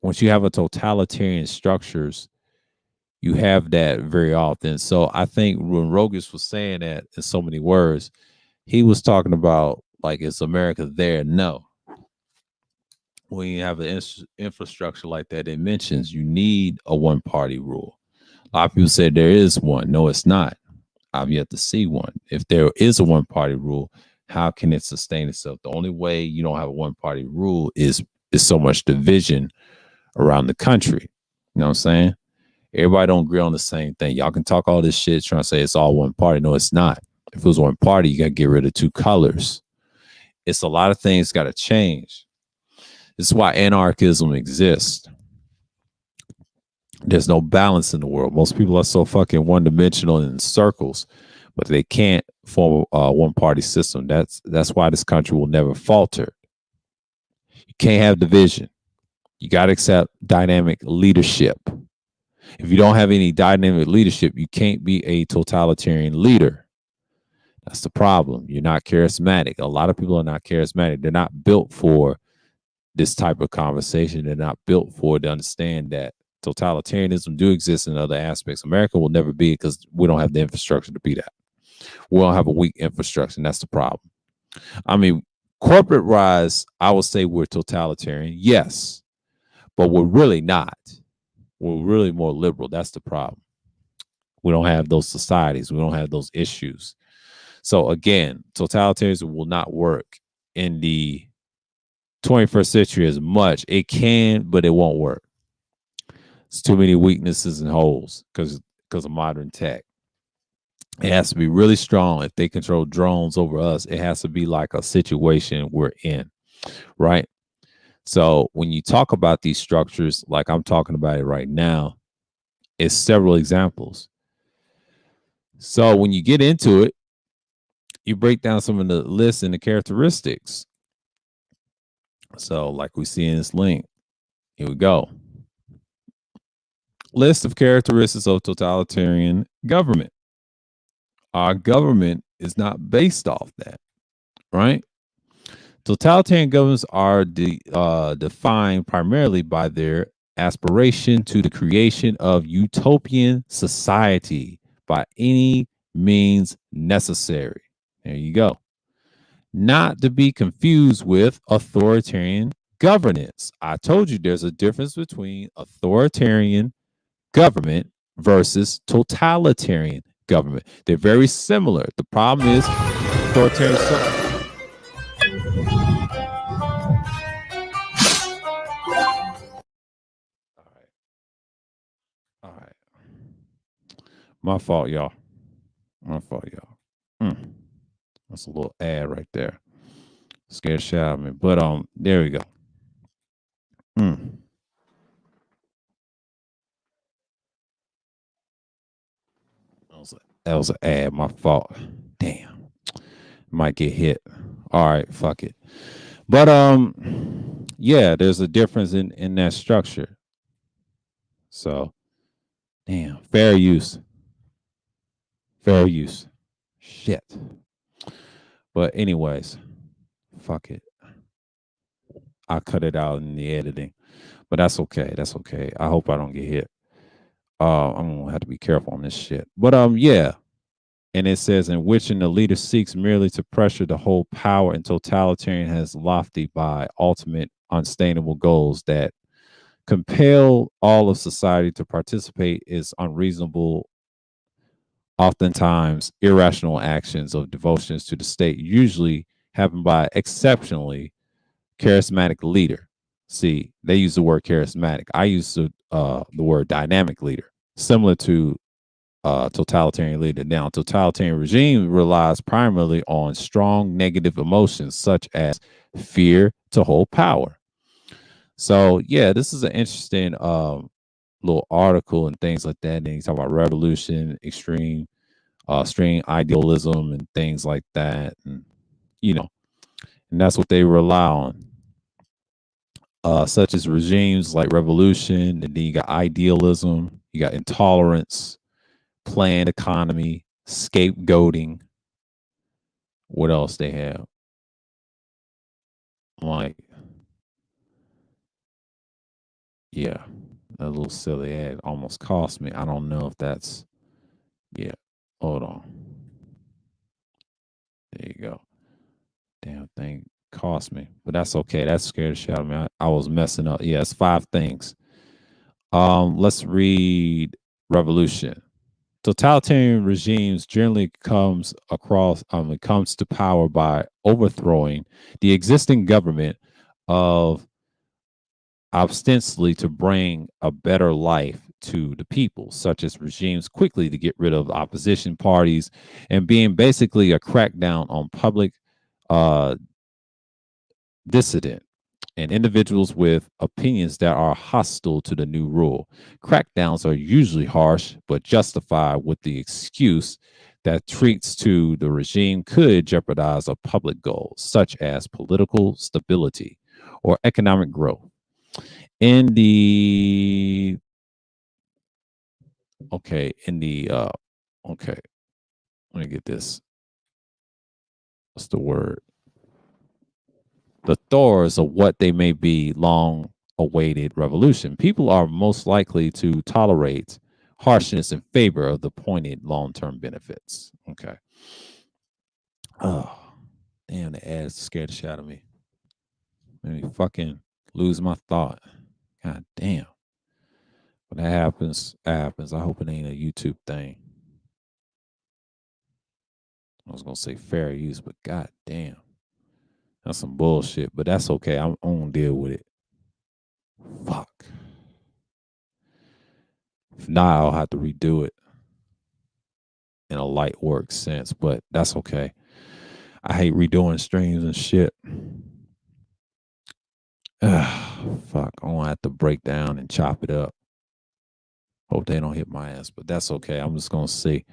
Speaker 1: once you have a totalitarian structures, you have that very often. So, I think when Rogus was saying that in so many words, he was talking about like, is America there? No. When you have an infrastructure like that, it mentions you need a one party rule. A lot of people say there is one. No, it's not. I've yet to see one. If there is a one party rule, how can it sustain itself? The only way you don't have a one party rule is so much division around the country. You know what I'm saying? Everybody don't agree on the same thing. Y'all can talk all this shit trying to say it's all one party. No, it's not. If it was one party, you got to get rid of two colors. It's a lot of things got to change. This is why anarchism exists. There's no balance in the world. Most people are so fucking one dimensional in circles, but they can't form a one party system. That's why this country will never falter. You can't have division. You got to accept dynamic leadership. If you don't have any dynamic leadership, you can't be a totalitarian leader. That's the problem. You're not charismatic. A lot of people are not charismatic. They're not built for this type of conversation. They're not built for it to understand that totalitarianism do exist in other aspects. America will never be because we don't have the infrastructure to be that. We don't have a weak infrastructure, and that's the problem. I mean, corporate rise, I would say we're totalitarian, yes, but we're really not. We're really more liberal. That's the problem. We don't have those societies. We don't have those issues. So again, totalitarianism will not work in the 21st century as much. It can, but it won't work. It's too many weaknesses and holes because of modern tech. It has to be really strong. If they control drones over us, it has to be like a situation we're in, right? So when you talk about these structures, like I'm talking about it right now, it's several examples. So when you get into it, you break down some of the lists and the characteristics. So like we see in this link, here we go. List of characteristics of totalitarian government. Our government is not based off that, right? Totalitarian governments are defined primarily by their aspiration to the creation of utopian society by any means necessary. There you go. Not to be confused with authoritarian governance. I told you there's a difference between authoritarian government versus totalitarian government. They're very similar. The problem is authoritarian. All right. All right. My fault, y'all. My fault, y'all. That's a little ad right there. Scared shit out of me. But there we go. That was an ad. My fault. Damn. Might get hit. All right, fuck it. But yeah, there's a difference in that structure. So, damn, fair use. Fair use. Shit. But anyways, fuck it. I cut it out in the editing. But that's okay. That's okay. I hope I don't get hit. I'm gonna have to be careful on this shit. But yeah. And it says, in which the leader seeks merely to pressure the whole power, and totalitarian has lofty by ultimate unsustainable goals that compel all of society to participate is unreasonable, oftentimes irrational actions of devotions to the state, usually happen by exceptionally charismatic leader. See, they use the word charismatic. I use the word dynamic leader, similar to totalitarian leader. Now, totalitarian regime relies primarily on strong negative emotions such as fear to hold power. So, yeah, this is an interesting little article and things like that. And he's talking about revolution, extreme idealism, and things like that. And you know, and that's what they rely on. Such as regimes like revolution, and then you got idealism, you got intolerance, planned economy, scapegoating. What else they have? Like Yeah, a little silly ad almost cost me. I don't know if that's yeah. Hold on. There you go. Damn thing cost me, but that's okay. That scared the shit out of me. I was messing up. Yeah, it's 5 things. Let's read revolution. Totalitarian regimes generally it comes to power by overthrowing the existing government of ostensibly to bring a better life to the people, such as regimes quickly to get rid of opposition parties and being basically a crackdown on public uh, dissident and individuals with opinions that are hostile to the new rule. Crackdowns are usually harsh but justified with the excuse that treats to the regime could jeopardize a public goal, such as political stability or economic growth. In the in the okay, let me get this. What's the word? The thorns of what they may be long awaited revolution. People are most likely to tolerate harshness in favor of the pointed long term benefits. Okay. Oh, damn, the ads scared the shit out of me. Made me fucking lose my thought. God damn. When that happens, that happens. I hope it ain't a YouTube thing. I was gonna say fair use, but god damn. That's some bullshit, but that's okay. I'm gonna deal with it. Fuck. If not, I'll have to redo it in a light work sense, but that's okay. I hate redoing streams and shit. Fuck. I'm gonna have to break down and chop it up. Hope they don't hit my ass, but that's okay. I'm just gonna see.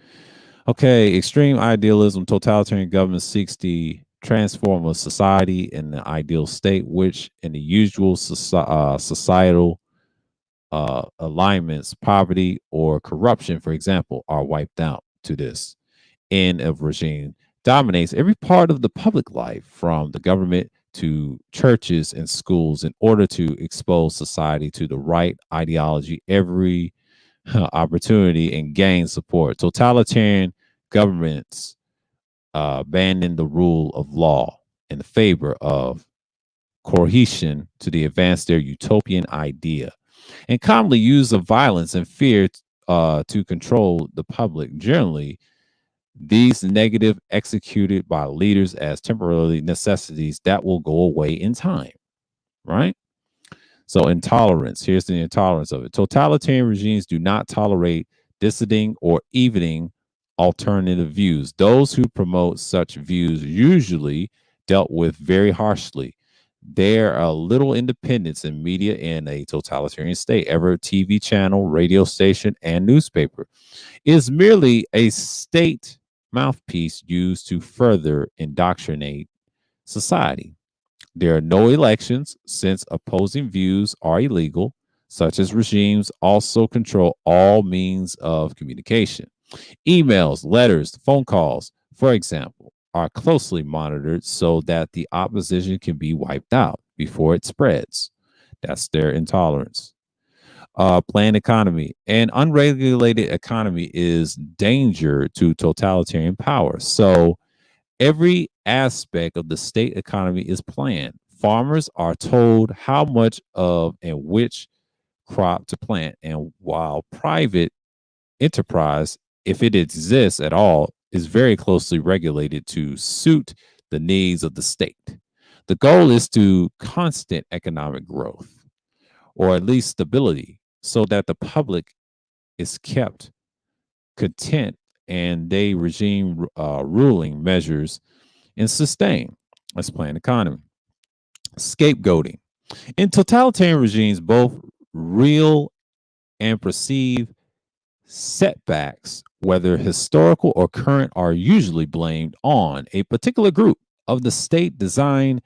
Speaker 1: Okay, extreme idealism, totalitarian government seeks to transform a society in the ideal state, which in the usual societal alignments, poverty or corruption, for example, are wiped out. To this end of regime dominates every part of the public life, from the government to churches and schools, in order to expose society to the right ideology every opportunity and gain support. Totalitarian governments abandon the rule of law in favor of coercion to the advance their utopian idea, and commonly use of violence and fear to control the public. Generally, these negative executed by leaders as temporarily necessities that will go away in time, right? So intolerance, here's the intolerance of it. Totalitarian regimes do not tolerate dissenting or evening alternative views. Those who promote such views usually dealt with very harshly. There are little independence in media in a totalitarian state. Every TV channel, radio station, and newspaper is merely a state mouthpiece used to further indoctrinate society. There are no elections since opposing views are illegal. Such as regimes also control all means of communication. Emails, letters, phone calls, for example, are closely monitored so that the opposition can be wiped out before it spreads. That's their intolerance. Planned economy. An unregulated economy is danger to totalitarian power. So every aspect of the state economy is planned. Farmers are told how much of and which crop to plant, and while private enterprise, if it exists at all, is very closely regulated to suit the needs of the state. The goal is to constant economic growth, or at least stability, so that the public is kept content and they regime ruling measures and sustain. Let's planned economy. Scapegoating. In totalitarian regimes, both real and perceived setbacks, whether historical or current, are usually blamed on a particular group of the state designed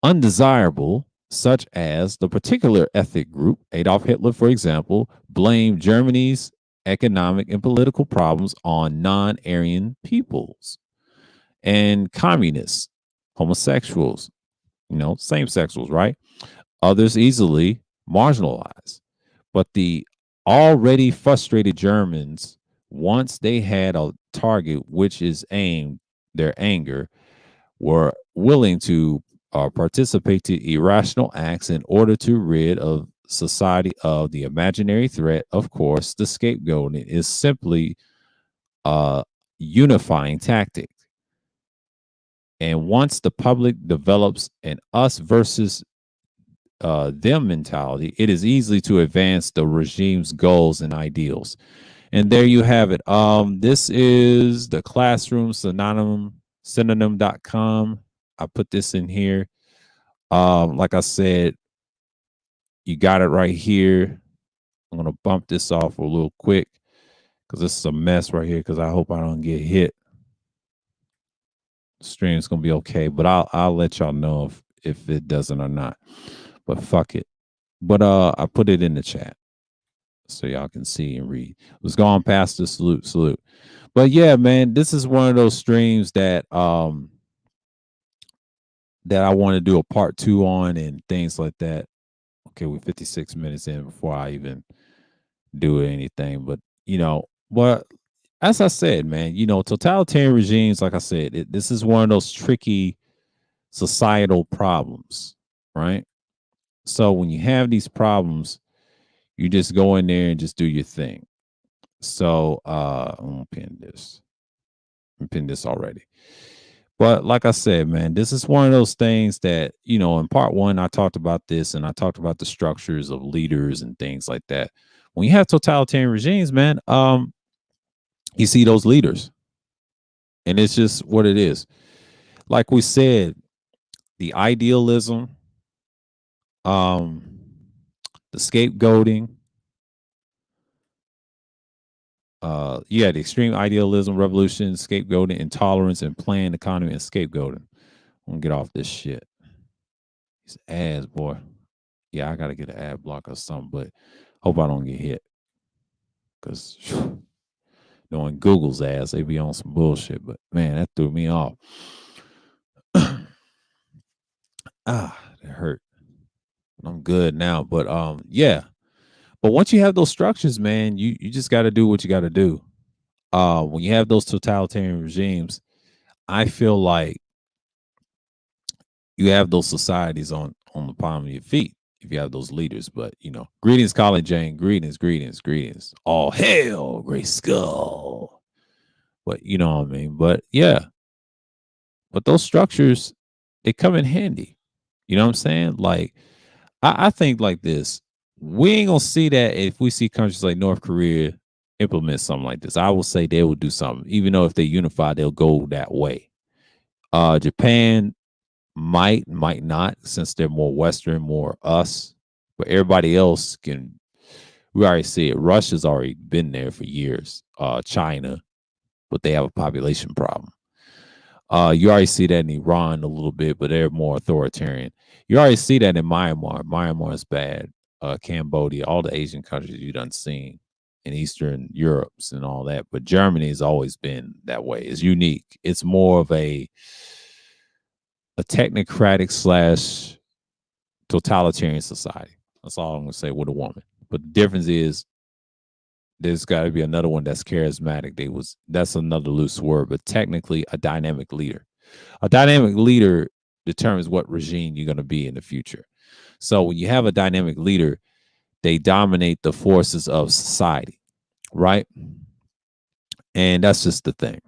Speaker 1: undesirable, such as the particular ethnic group. Adolf Hitler, for example, blamed Germany's economic and political problems on non Aryan peoples and communists, homosexuals, same sexuals, right? others easily marginalized. But the already frustrated Germans, once they had a target which is aimed their anger, were willing to participate to irrational acts in order to rid of society of the imaginary threat. Of course, the scapegoating is simply a unifying tactic. And once the public develops an us versus them mentality, it is easy to advance the regime's goals and ideals. And there you have it. This is the classroom synonym.com. I put this in here. Like I said, you got it right here. I'm gonna bump this off a little quick because this is a mess right here. Because I hope I don't get hit. The stream's gonna be okay, but I'll let y'all know if it doesn't or not. But fuck it. But I put it in the chat so y'all can see and read. Let's go on past the salute. But yeah, man, this is one of those streams that that I want to do a part 2 on and things like that. Okay, we're 56 minutes in before I even do anything. But but as I said, man, totalitarian regimes, like I said, this is one of those tricky societal problems, right? So when you have these problems, you just go in there and just do your thing. So I'm gonna pin this. I pinned this already. But like I said, man, this is one of those things that, in part 1, I talked about this and I talked about the structures of leaders and things like that. When you have totalitarian regimes, man, you see those leaders. And it's just what it is. Like we said, the idealism, the scapegoating, the extreme idealism, revolution, scapegoating, intolerance, and planned economy and scapegoating. I'm gonna get off this shit. These ads, boy. Yeah, I gotta get an ad block or something, but hope I don't get hit. Cause knowing Google's ass, they be on some bullshit. But man, that threw me off. That hurt. I'm good now. But yeah. But once you have those structures, man, you just gotta do what you gotta do. When you have those totalitarian regimes, I feel like you have those societies on the palm of your feet if you have those leaders. But greetings, Colin Jane. Greetings. All hail, Great Skull. But you know what I mean. But yeah, but those structures, they come in handy. You know what I'm saying? Like I think like this. We ain't gonna see that if we see countries like North Korea implement something like this. I will say they will do something, even though if they unify, they'll go that way. Japan might not, since they're more Western, more us. But everybody else can. We already see it. Russia's already been there for years. China, but they have a population problem. You already see that in Iran a little bit, but they're more authoritarian. You already see that in Myanmar. Myanmar is bad. Cambodia, all the Asian countries you done seen in Eastern Europe's and all that. But Germany has always been that way. It's unique. It's more of a technocratic / totalitarian society. That's all I'm gonna say with a woman. But the difference is there's got to be another one that's charismatic. That's another loose word, but technically a dynamic leader. A dynamic leader determines what regime you're going to be in the future. So when you have a dynamic leader, they dominate the forces of society, right? And that's just the thing,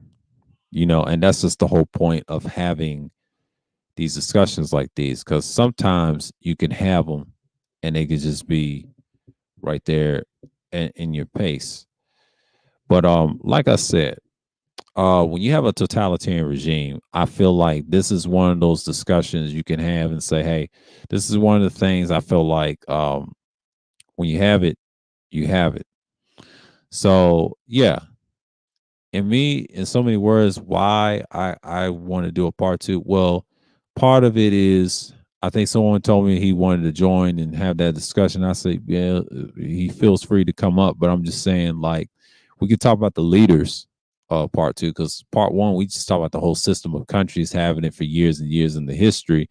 Speaker 1: and that's just the whole point of having these discussions like these, because sometimes you can have them and they can just be right there in your pace. But like I said, when you have a totalitarian regime, I feel like this is one of those discussions you can have and say, hey, this is one of the things I feel like when you have it, you have it. So yeah. And me, in so many words, why I want to do a part 2. Well, part of it is I think someone told me he wanted to join and have that discussion. I say, yeah, he feels free to come up, but I'm just saying, like, we could talk about the leaders part 2, because part 1, we just talk about the whole system of countries having it for years and years in the history.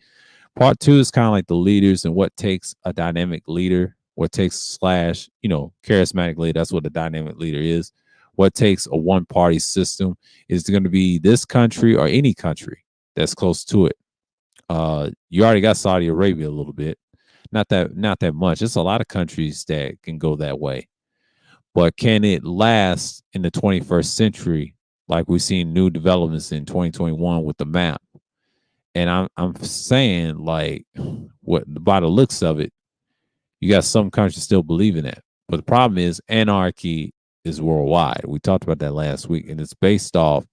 Speaker 1: Part two is kind of like the leaders and what takes a dynamic leader, what takes slash, charismatic leader. That's what a dynamic leader is. What takes a one party system is going to be this country or any country that's close to it. You already got Saudi Arabia a little bit, not that much. It's a lot of countries that can go that way, but can it last in the 21st century? Like we've seen new developments in 2021 with the map, and I'm saying like what by the looks of it, you got some countries still believing that, but the problem is anarchy is worldwide. We talked about that last week, and it's based off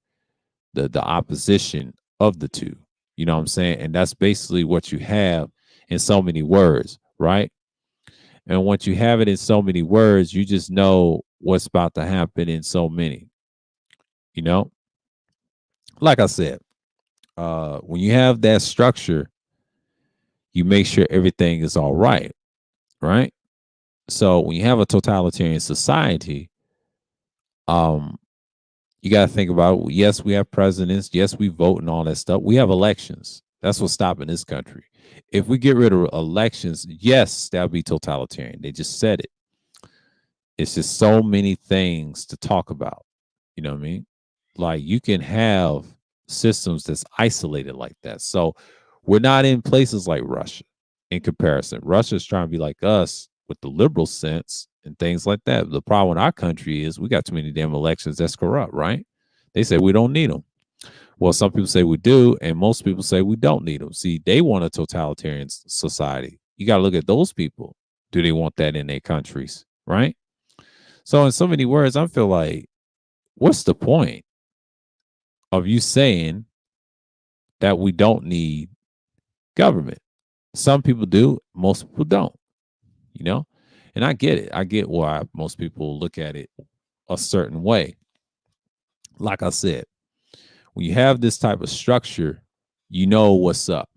Speaker 1: the opposition of the two. You know what I'm saying? And that's basically what you have in so many words, right? And once you have it in so many words, you just know what's about to happen in so many. You know, like I said, when you have that structure, you make sure everything is all right, right? So when you have a totalitarian society, um, you got to think about yes, we have presidents, yes, we vote and all that stuff. We have elections. That's what's stopping this country. If we get rid of elections, yes, that would be totalitarian. They just said it. It's just so many things to talk about. You know what I mean? Like you can have systems that's isolated like that. So we're not in places like Russia in comparison. Russia's trying to be like us with the liberal sense and things like that. The problem in our country is we got too many damn elections that's corrupt, right? They say we don't need them. Well, some people say we do, and most people say we don't need them. See, they want a totalitarian society. You got to look at those people. Do they want that in their countries, right? So, in so many words, I feel like, what's the point of you saying that we don't need government? Some people do, most people don't, you know? And I get it. I get why most people look at it a certain way. Like I said, when you have this type of structure, you know what's up.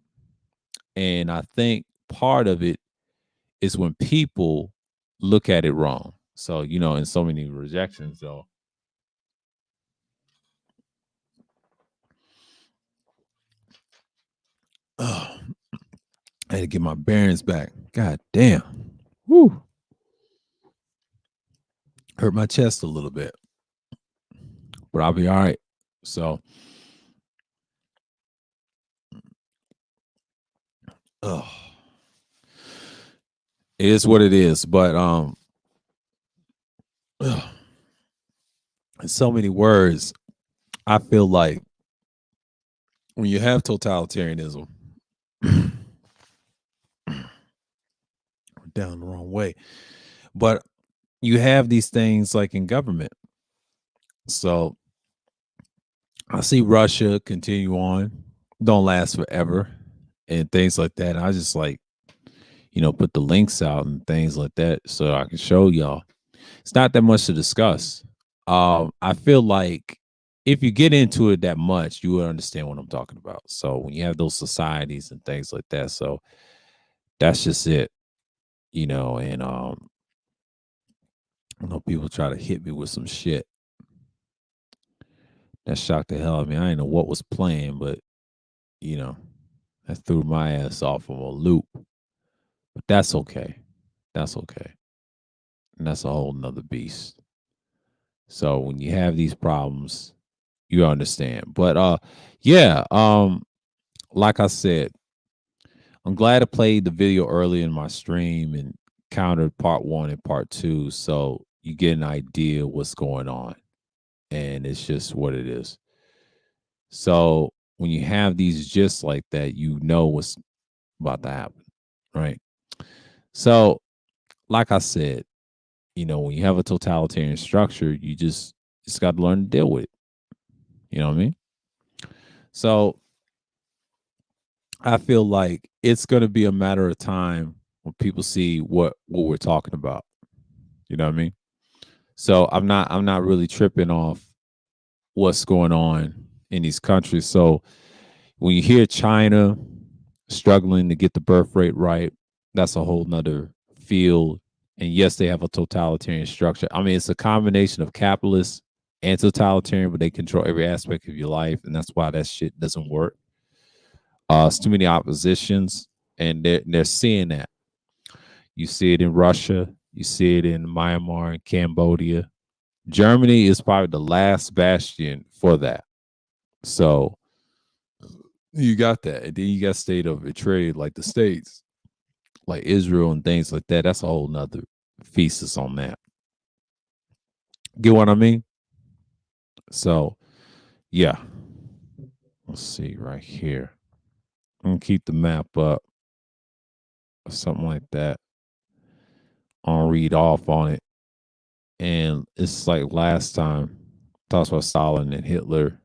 Speaker 1: And I think part of it is when people look at it wrong. So, in so many rejections, though. Oh, I had to get my bearings back. God damn. Woo. Hurt my chest a little bit, but I'll be all right. So, oh, it is what it is. But in so many words, I feel like when you have totalitarianism, down the wrong way, but you have these things like in government. So I see Russia continue on, don't last forever, and things like that. I just like, put the links out and things like that so I can show y'all. It's not that much to discuss. I feel like if you get into it that much, you will understand what I'm talking about. So when you have those societies and things like that, so that's just it, and I know people try to hit me with some shit. That shocked the hell out of me. I didn't know what was playing, but you know, that threw my ass off of a loop. But that's okay. That's okay. And that's a whole nother beast. So when you have these problems, you understand. But yeah, like I said, I'm glad I played the video early in my stream and countered part one and part two. So you get an idea what's going on. And it's just what it is. So when you have these just like that, you know what's about to happen. Right. So, like I said, when you have a totalitarian structure, you just got to learn to deal with it. You know what I mean? So I feel like it's going to be a matter of time when people see what we're talking about. You know what I mean? So I'm not really tripping off what's going on in these countries. So when you hear China struggling to get the birth rate right, that's a whole nother field. And yes, they have a totalitarian structure. I mean, it's a combination of capitalist and totalitarian, but they control every aspect of your life, and that's why that shit doesn't work. It's too many oppositions. and they're seeing that. You see it in Russia, you see it in Myanmar and Cambodia. Germany is probably the last bastion for that. So you got that. And then you got state of betrayal like the states, like Israel and things like that. That's a whole nother thesis on that. Get what I mean? So yeah. Let's see right here. I'm gonna keep the map up or something like that. I'll read off on it. And it's like last time talks about Stalin and Hitler.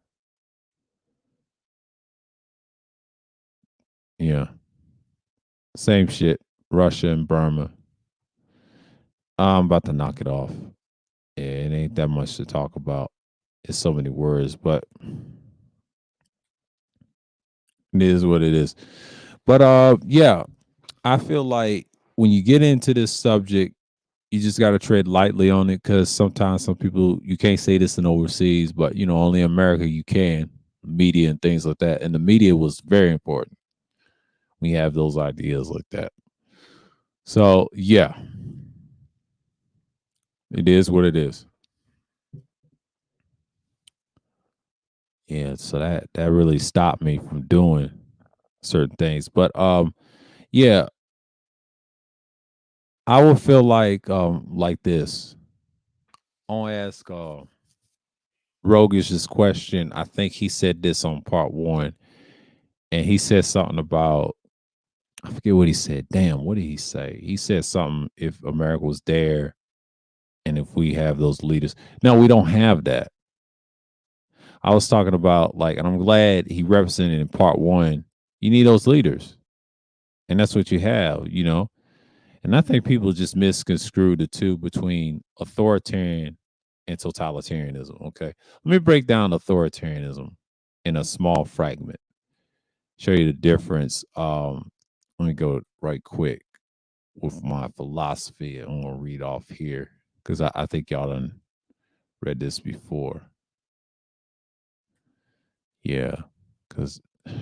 Speaker 1: Yeah. Same shit. Russia and Burma. I'm about to knock it off. Yeah, it ain't that much to talk about. It's so many words, but it is what it is. But yeah, I feel like when you get into this subject, you just got to tread lightly on it because sometimes some people you can't say this in overseas, but only in America you can media and things like that, and the media was very important. We have those ideas like that. So yeah, it is what it is. Yeah, so that really stopped me from doing certain things, but yeah, I would feel like this. I'll ask Rogish this question. I think he said this on part one, and he said something about I forget what he said. Damn, what did he say? He said something if America was there and if we have those leaders. No, we don't have that. I was talking about and I'm glad he represented in part one. You need those leaders, and that's what you have. And I think people just misconstrue the two between authoritarian and totalitarianism. Okay, let me break down authoritarianism in a small fragment. Show you the difference. Let me go right quick with my philosophy. I'm gonna read off here because I think y'all done read this before. Yeah, because I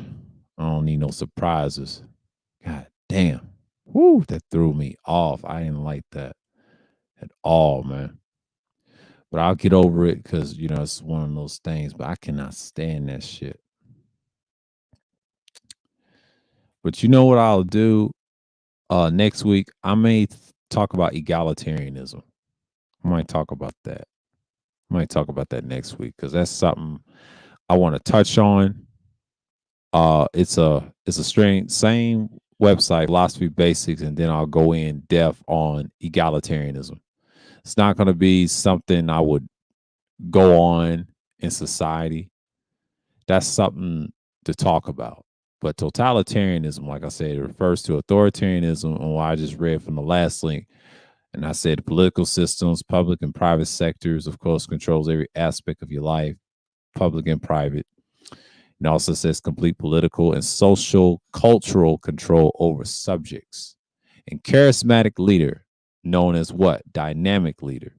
Speaker 1: don't need no surprises. God damn. Woo, that threw me off. I didn't like that at all, man. But I'll get over it because it's one of those things. But I cannot stand that shit. But you know what I'll do? Next week I may talk about egalitarianism. I might talk about that. I might talk about that next week because that's something I want to touch on. It's a strange same website, philosophy basics, and then I'll go in depth on egalitarianism. It's not going to be something I would go on in society. That's something to talk about. But totalitarianism, like I said, it refers to authoritarianism, and what I just read from the last link. And I said political systems, public and private sectors, of course, controls every aspect of your life, public and private. It also says complete political and social cultural control over subjects. And charismatic leader, known as what? Dynamic leader,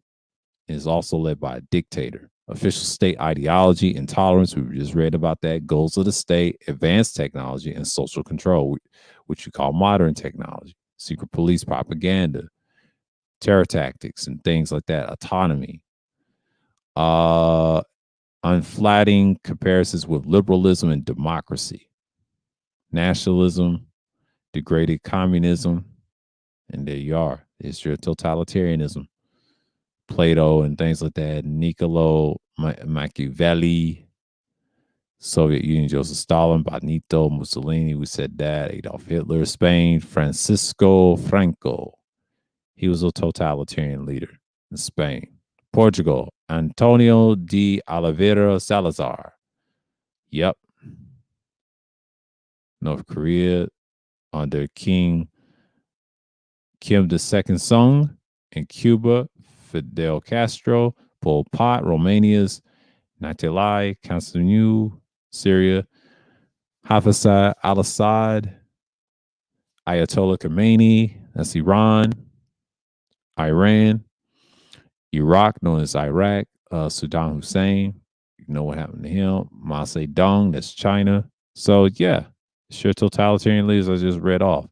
Speaker 1: is also led by a dictator. Official state ideology, intolerance, we just read about that, goals of the state, advanced technology, and social control, which you call modern technology, secret police propaganda, terror tactics, and things like that, autonomy. Unflattering comparisons with liberalism and democracy, nationalism, degraded communism, and there you are. It's your totalitarianism. Plato and things like that, Niccolo Machiavelli, Soviet Union, Joseph Stalin, Benito Mussolini, we said that, Adolf Hitler, Spain, Francisco Franco. He was a totalitarian leader in Spain. Portugal, Antonio de Oliveira Salazar. Yep. North Korea under King Kim II Sung. In Cuba, Fidel Castro. Pol Pot, Romania's Natalai Constantinu, Syria. Hafiz al-Assad. Ayatollah Khomeini, that's Iran. Iran. Iraq, known as Iraq. Saddam Hussein, you know what happened to him. Mao Zedong, that's China. So yeah, sure, totalitarian leaders I just read off.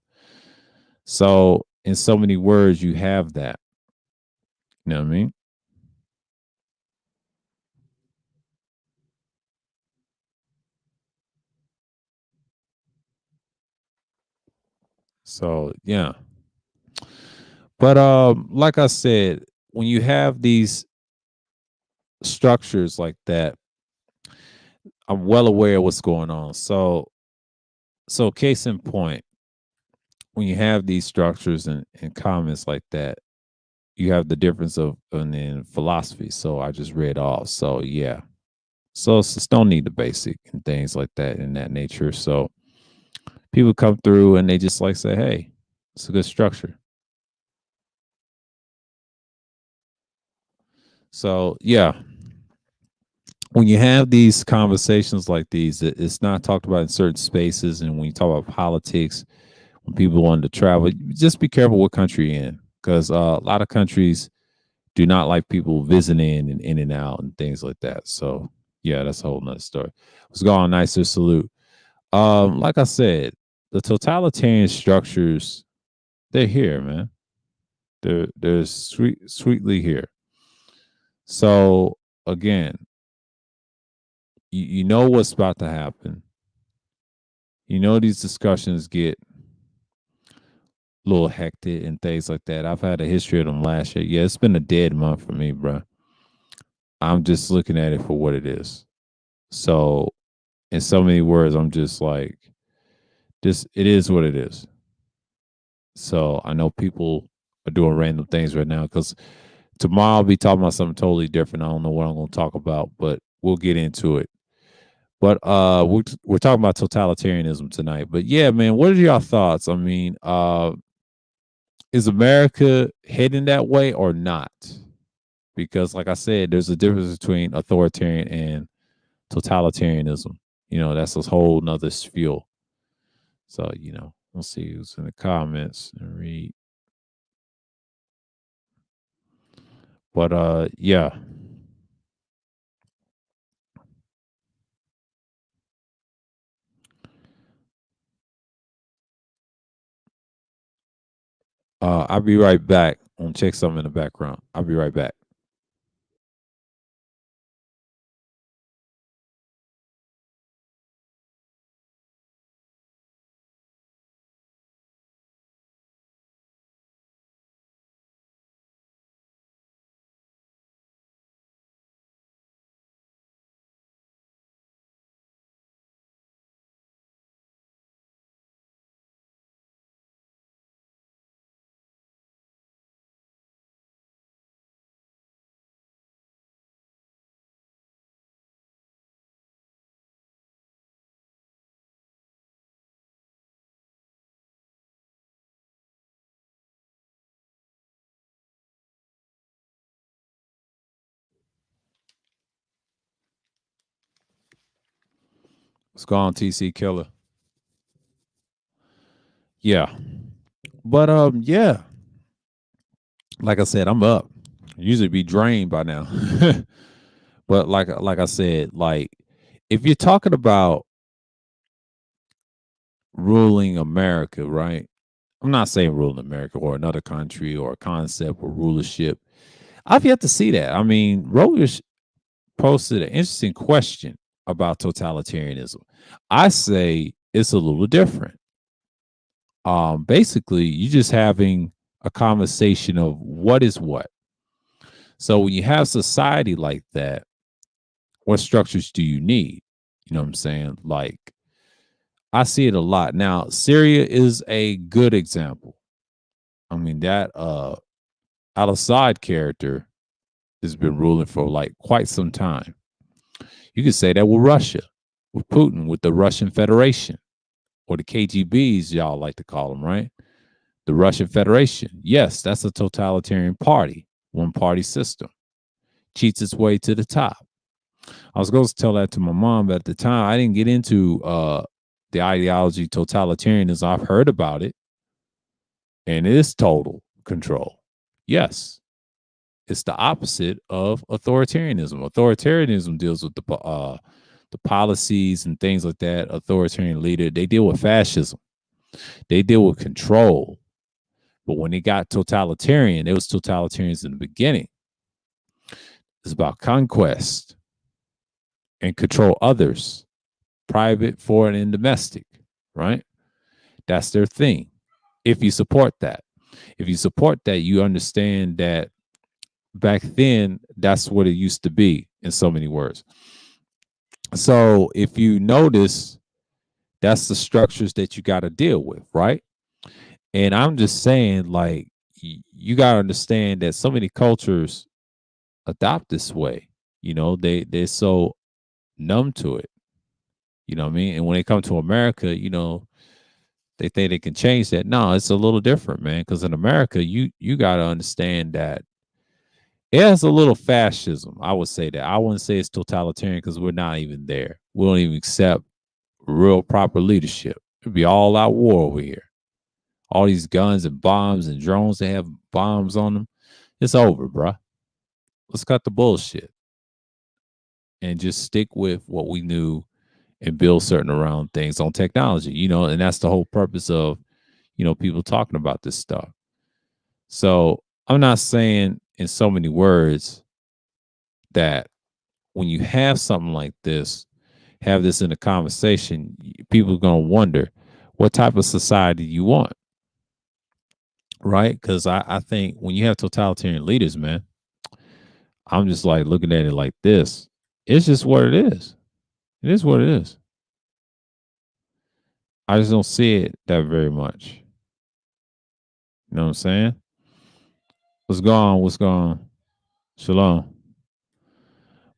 Speaker 1: So, in so many words, you have that. You know what I mean? So, yeah. But like I said, when you have these structures like that, I'm well aware of what's going on. So case in point, when you have these structures and comments like that, you have the difference of and then philosophy. So I just read off. So yeah. So it's just don't need the basic and things like that in that nature. So people come through and they just like say, hey, it's a good structure. So yeah, when you have these conversations like these, it's not talked about in certain spaces. And when you talk about politics, when people want to travel, just be careful what country you're in, because a lot of countries do not like people visiting and in and out and things like that. So yeah, that's a whole nother story. What's going on? Nicer salute. Like I said, the totalitarian structures, they're here, man. They're sweetly here. So again, you know what's about to happen. You know these discussions get a little hectic and things like that. I've had a history of them last year. Yeah, it's been a dead month for me, bro. I'm just looking at it for what it is. So, in so many words, I'm just like, this. It is what it is. So I know people are doing random things right now because tomorrow I'll be talking about something totally different. I don't know what I'm going to talk about, but we'll get into it. But we're talking about totalitarianism tonight. But yeah, man, what are your thoughts? I mean, is America heading that way or not? Because, like I said, there's a difference between authoritarian and totalitarianism. You know, that's a whole nother spiel. So, we'll see who's in the comments and read. But yeah. I'll be right back. I'm gonna check something in the background. I'll be right back. What's going on, TC Killer? Yeah. But yeah. Like I said, I'm up. Usually be drained by now. But like I said, like if you're talking about ruling America, right? I'm not saying ruling America or another country or a concept or rulership. I've yet to see that. I mean, Rogers posted an interesting question about totalitarianism. I say it's a little different. Basically, you just having a conversation of what is what. So when you have society like that, what structures do you need? You know what I'm saying? Like I see it a lot. Now, Syria is a good example. I mean, that Al Assad character has been ruling for like quite some time. You could say that with Russia, with Putin, with the Russian Federation, or the KGBs, y'all like to call them, right? The Russian Federation. Yes, that's a totalitarian party, one party system, cheats its way to the top. I was going to tell that to my mom, but at the time I didn't get into the ideology totalitarianism. I've heard about it, and it is total control. Yes, it's the opposite of authoritarianism. Authoritarianism deals with the policies and things like that. Authoritarian leader, they deal with fascism. They deal with control. But when it got totalitarian, it was totalitarians in the beginning. It's about conquest and control others, private, foreign, and domestic, right? That's their thing. If you support that, you understand that back then, that's what it used to be in so many words. So if you notice, that's the structures that you got to deal with, right? And I'm just saying, like, you got to understand that so many cultures adopt this way. They're so numb to it. You know what I mean? And when they come to America, they think they can change that. No, it's a little different, man. Because in America, you got to understand that it has a little fascism. I would say that. I wouldn't say it's totalitarian because we're not even there. We don't even accept real proper leadership. It'd be all out war over here. All these guns and bombs and drones that have bombs on them. It's over, bruh. Let's cut the bullshit and just stick with what we knew and build certain around things on technology, and that's the whole purpose of, people talking about this stuff. So I'm not saying in so many words that when you have something like this, have this in a conversation, people are going to wonder what type of society you want, right? Because I think when you have totalitarian leaders, man, I'm just like looking at it like this. It's just what it is. It is what it is. I just don't see it that very much. You know what I'm saying? What's going on? What's going on? Shalom.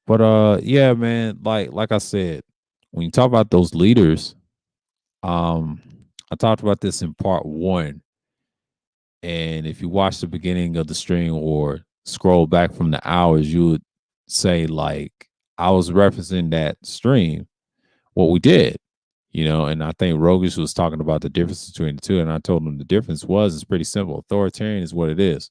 Speaker 1: But yeah, man, like I said, when you talk about those leaders, um, I talked about this in part one. And if you watch the beginning of the stream or scroll back from the hours, you would say, like, I was referencing that stream, what we did, and I think Rogish was talking about the difference between the two. And I told him the difference was it's pretty simple. Authoritarian is what it is.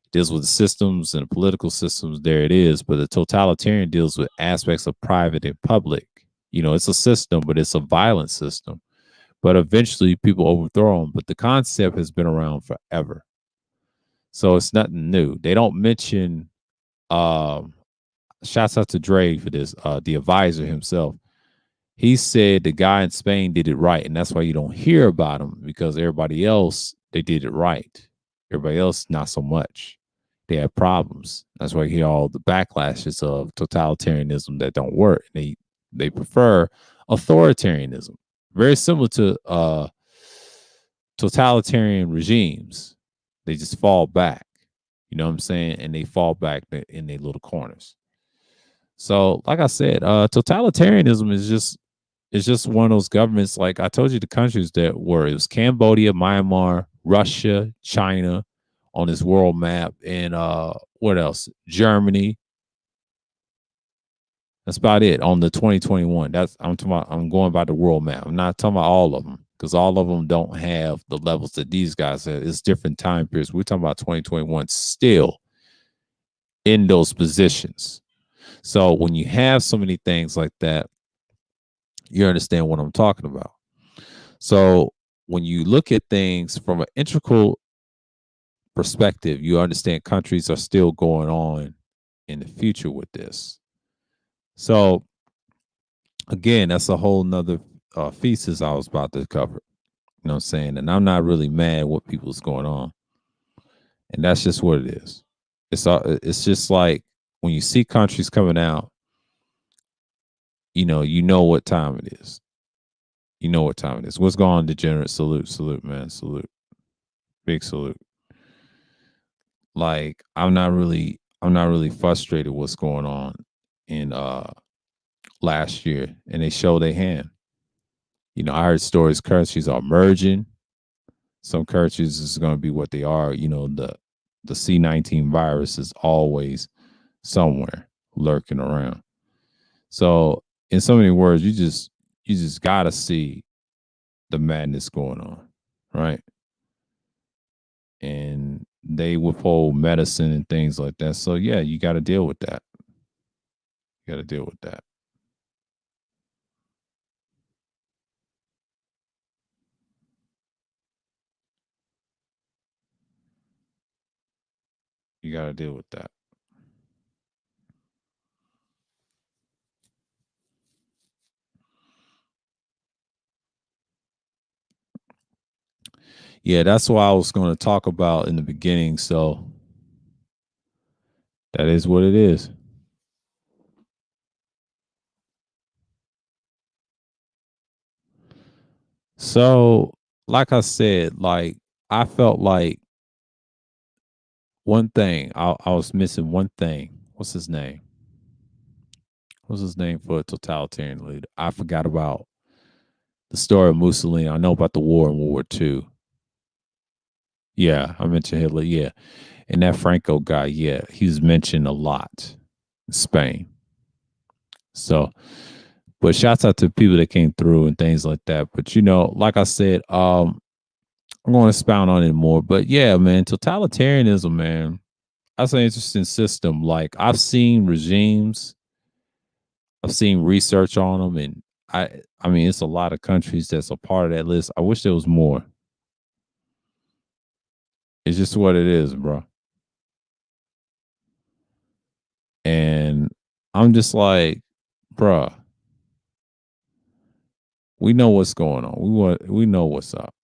Speaker 1: It deals with the systems and the political systems, there it is. But the totalitarian deals with aspects of private and public. It's a system, but it's a violent system. But eventually people overthrow them. But the concept has been around forever. So it's nothing new. They don't mention um shouts out to Dre for this, the advisor himself. He said the guy in Spain did it right, and that's why you don't hear about him because everybody else they did it right. Everybody else not so much. They have problems. That's why you hear all the backlashes of totalitarianism that don't work. They prefer authoritarianism, very similar to totalitarian regimes. They just fall back. You know what I'm saying? And they fall back in their little corners. So, like I said, totalitarianism is just it's just one of those governments. Like I told you, the countries that were it was Cambodia, Myanmar, Russia, China on this world map, and what else? Germany. That's about it on the 2021. That's I'm talking about. I'm going by the world map. I'm not talking about all of them because all of them don't have the levels that these guys have. It's different time periods. We're talking about 2021 still in those positions. So when you have so many things like that, you understand what I'm talking about. So when you look at things from an integral perspective, you understand countries are still going on in the future with this. So again, that's a whole nother thesis I was about to cover. You know what I'm saying? And I'm not really mad what people's going on. And that's just what it is. It's just like when you see countries coming out, you know what time it is. You know what time it is. What's going on, degenerate? Salute, salute, man. Salute. Big salute. Like I'm not really frustrated what's going on in last year. And they show their hand. I heard stories currencies are merging. Some currencies is gonna be what they are. The C-19 virus is always somewhere lurking around. So in so many words, you just gotta see the madness going on, right? And they withhold medicine and things like that. So yeah, you got to deal with that. You got to deal with that. You got to deal with that. Yeah, that's what I was going to talk about in the beginning. So that is what it is. So, like I said, like I felt like one thing I was missing. One thing. What's his name? What's his name for a totalitarian leader? I forgot about the story of Mussolini. I know about the war in World War II. Yeah, I mentioned Hitler. Yeah, and that Franco guy. Yeah, he's mentioned a lot in Spain. So, but shouts out to people that came through and things like that. But like I said, I'm going to expound on it more. But yeah, man, totalitarianism, man, that's an interesting system. Like I've seen regimes, I've seen research on them, and I mean, it's a lot of countries that's a part of that list. I wish there was more. It's just what it is, bro. And I'm just like, bruh, we know what's going on. We know what's up.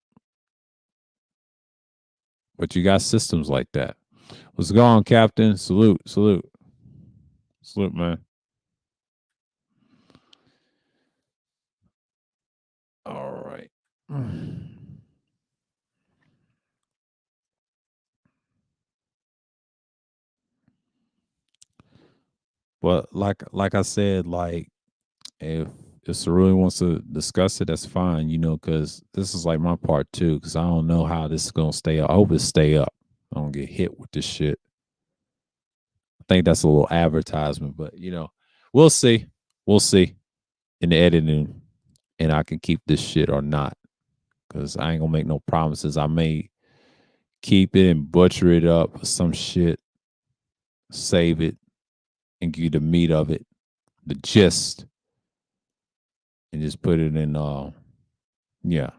Speaker 1: But you got systems like that. What's going on, Captain? Salute, salute, salute, man. All right. But like I said, like if Cerulli wants to discuss it, that's fine, because this is like my part too, because I don't know how this is gonna stay up. I hope it stay up. I don't get hit with this shit. I think that's a little advertisement, but we'll see. We'll see in the editing, and I can keep this shit or not, because I ain't gonna make no promises. I may keep it and butcher it up or some shit, save it, and give you the meat of it, the gist, and just put it in. Yeah,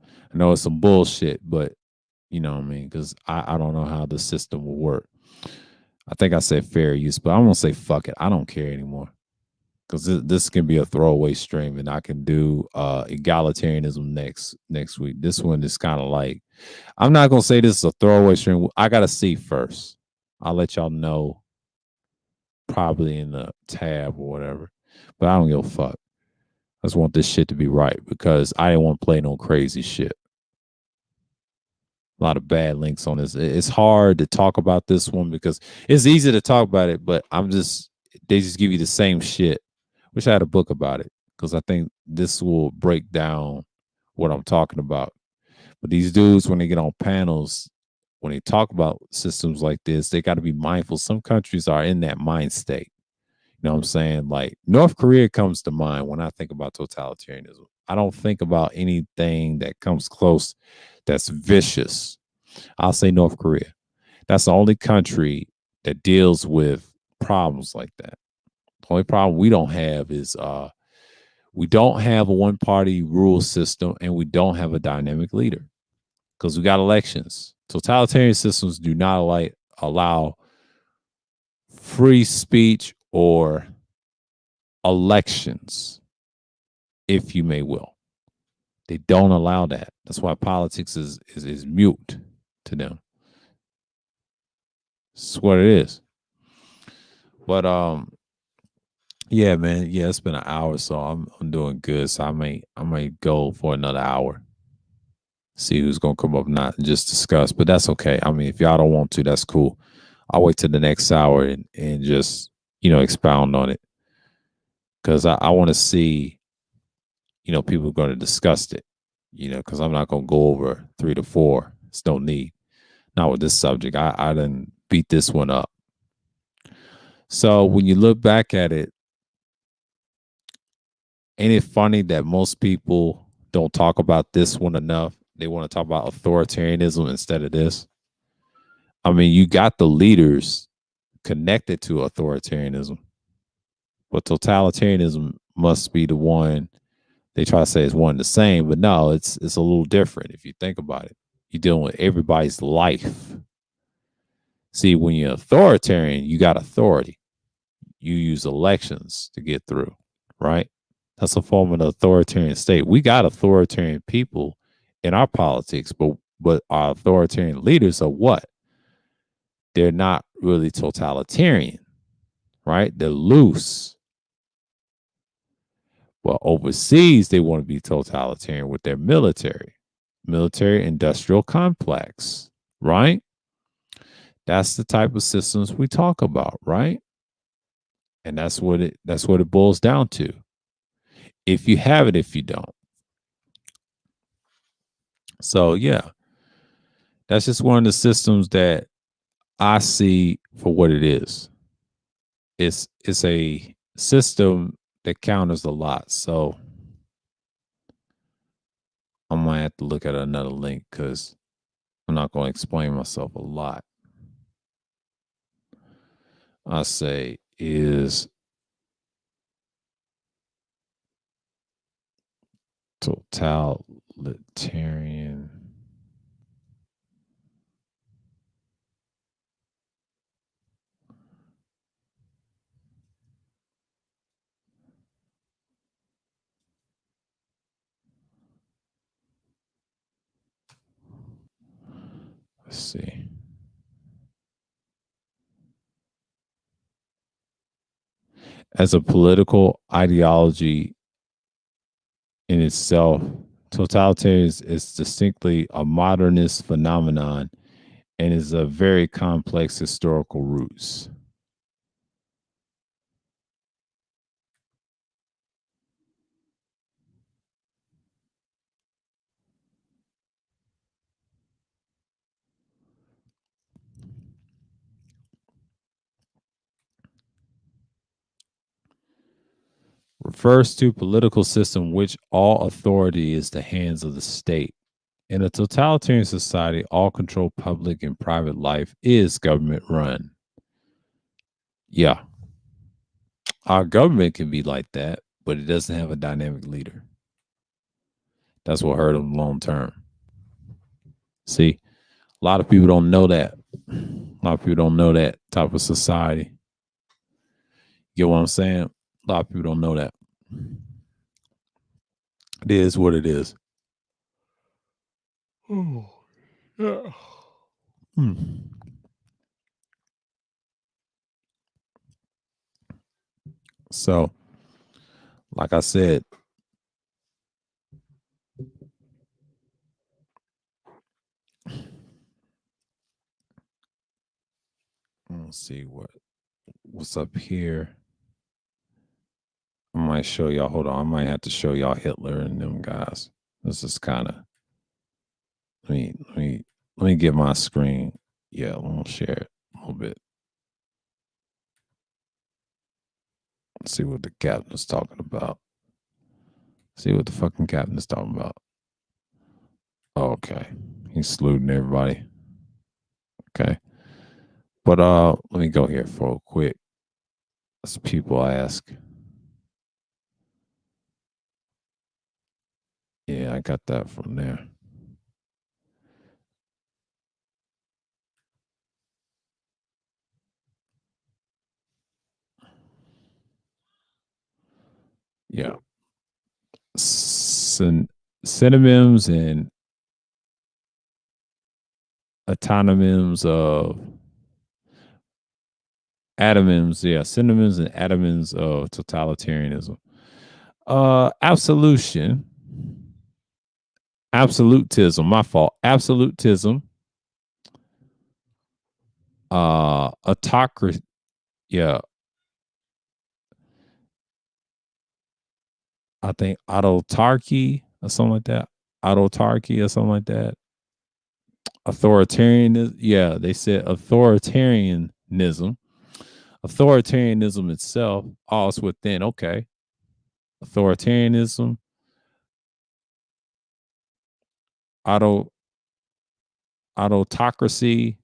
Speaker 1: I know it's some bullshit, but you know what I mean? Because I don't know how the system will work. I think I said fair use, but I'm gonna say fuck it. I don't care anymore because this can be a throwaway stream, and I can do egalitarianism next week. This one is kind of like I'm not gonna say this is a throwaway stream. I gotta see first. I'll let y'all know probably in the tab or whatever, but I don't give a fuck. I just want this shit to be right because I didn't want to play no crazy shit. A lot of bad links on this. It's hard to talk about this one because it's easy to talk about it, but they just give you the same shit. Wish I had a book about it because I think this will break down what I'm talking about. But these dudes, when they get on panels, when they talk about systems like this, they got to be mindful. Some countries are in that mind state. You know what I'm saying? Like North Korea comes to mind when I think about totalitarianism. I don't think about anything that comes close that's vicious. I'll say North Korea. That's the only country that deals with problems like that. The only problem we don't have is we don't have a one party rule system and we don't have a dynamic leader because we got elections. Totalitarian systems do not allow free speech or elections, if you may will. They don't allow that. That's why politics is mute to them. It's what it is. But yeah, man. Yeah, it's been an hour, so I'm doing good. So I may go for another hour. See who's gonna come up, not just discuss. But that's okay. I mean, if y'all don't want to, that's cool. I'll wait till the next hour and just expound on it because I want to see people going to discuss it. Because I'm not gonna go over 3 to 4. It's no need. Not with this subject. I didn't beat this one up. So when you look back at it, ain't it funny that most people don't talk about this one enough? They want to talk about authoritarianism instead of this. I mean, you got the leaders connected to authoritarianism, but totalitarianism must be the one they try to say is one and the same, but no, it's a little different if you think about it. You're dealing with everybody's life. See, when you're authoritarian, you got authority. You use elections to get through, right? That's a form of the authoritarian state. We got authoritarian people in our politics, but our authoritarian leaders are what? They're not really totalitarian, right? They're loose. Well, overseas, they want to be totalitarian with their military industrial complex, right? That's the type of systems we talk about, right? And that's what it boils down to. If you have it, if you don't. So yeah, that's just one of the systems that I see for what it is. It's a system that counters a lot. So I might have to look at another link because I'm not going to explain myself a lot. I say is totalitarian. Let's see. As a political ideology in itself, totalitarianism is distinctly a modernist phenomenon and is a very complex historical roots. Refers to political system which all authority is the hands of the state. In a totalitarian society, all control, public and private life, is government run. Yeah, our government can be like that, but it doesn't have a dynamic leader. That's what hurt them long term. See, a lot of people don't know that. A lot of people don't know that type of society. Get what I'm saying? A lot of people don't know that. It is what it is. Oh, yeah. Hmm. So, like I said, let's see what's up here. I might show y'all. Hold on, I might have to show y'all Hitler and them guys. This is kind of let me get my screen. Yeah, I'll share it a little bit. Let's see what the captain is talking about. See what the fucking captain is talking about. Oh, okay, he's saluting everybody. Okay, but let me go here for a quick. As people ask. Yeah, I got that from there. Yeah. Synonyms and antonyms of atoms, yeah, synonyms and atoms of totalitarianism. Absolution, absolutism, my fault. Absolutism, autocracy, yeah, I think autarky or something like that. Autarky or something like that. Authoritarianism, yeah, they said authoritarianism. Authoritarianism itself, all is within, okay. Authoritarianism, auto autocracy,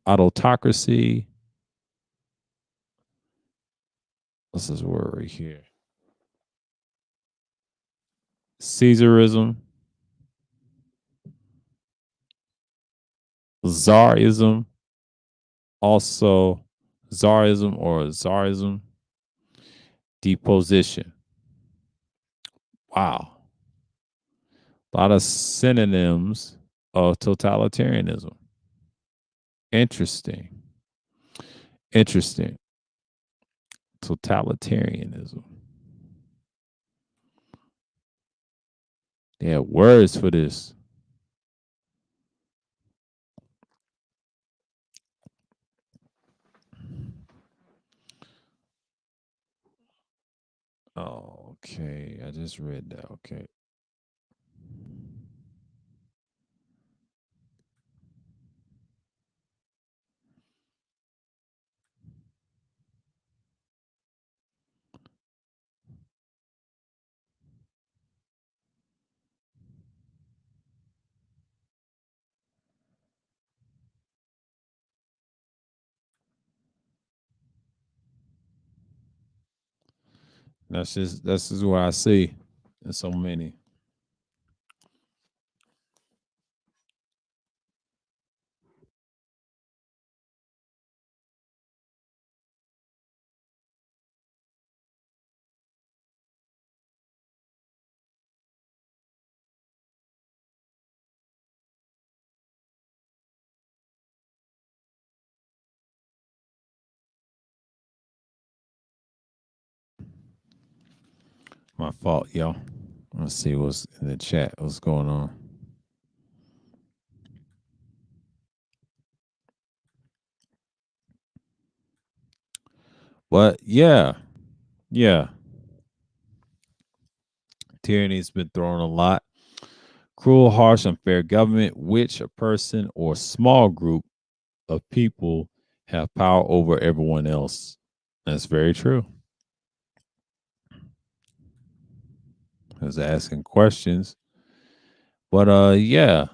Speaker 1: autocracy. What's this word right here? Caesarism. Tsarism, also Tsarism, deposition. Wow. A lot of synonyms of totalitarianism. Interesting. Interesting. Totalitarianism. They have words for this. Oh, okay. I just read that. Okay. That's just what I see in so many. My fault, y'all. Let's see what's in the chat. What's going on? But yeah. Tyranny's been thrown a lot. Cruel, harsh, unfair government, which a person or small group of people have power over everyone else. That's very true. I was asking questions. But yeah.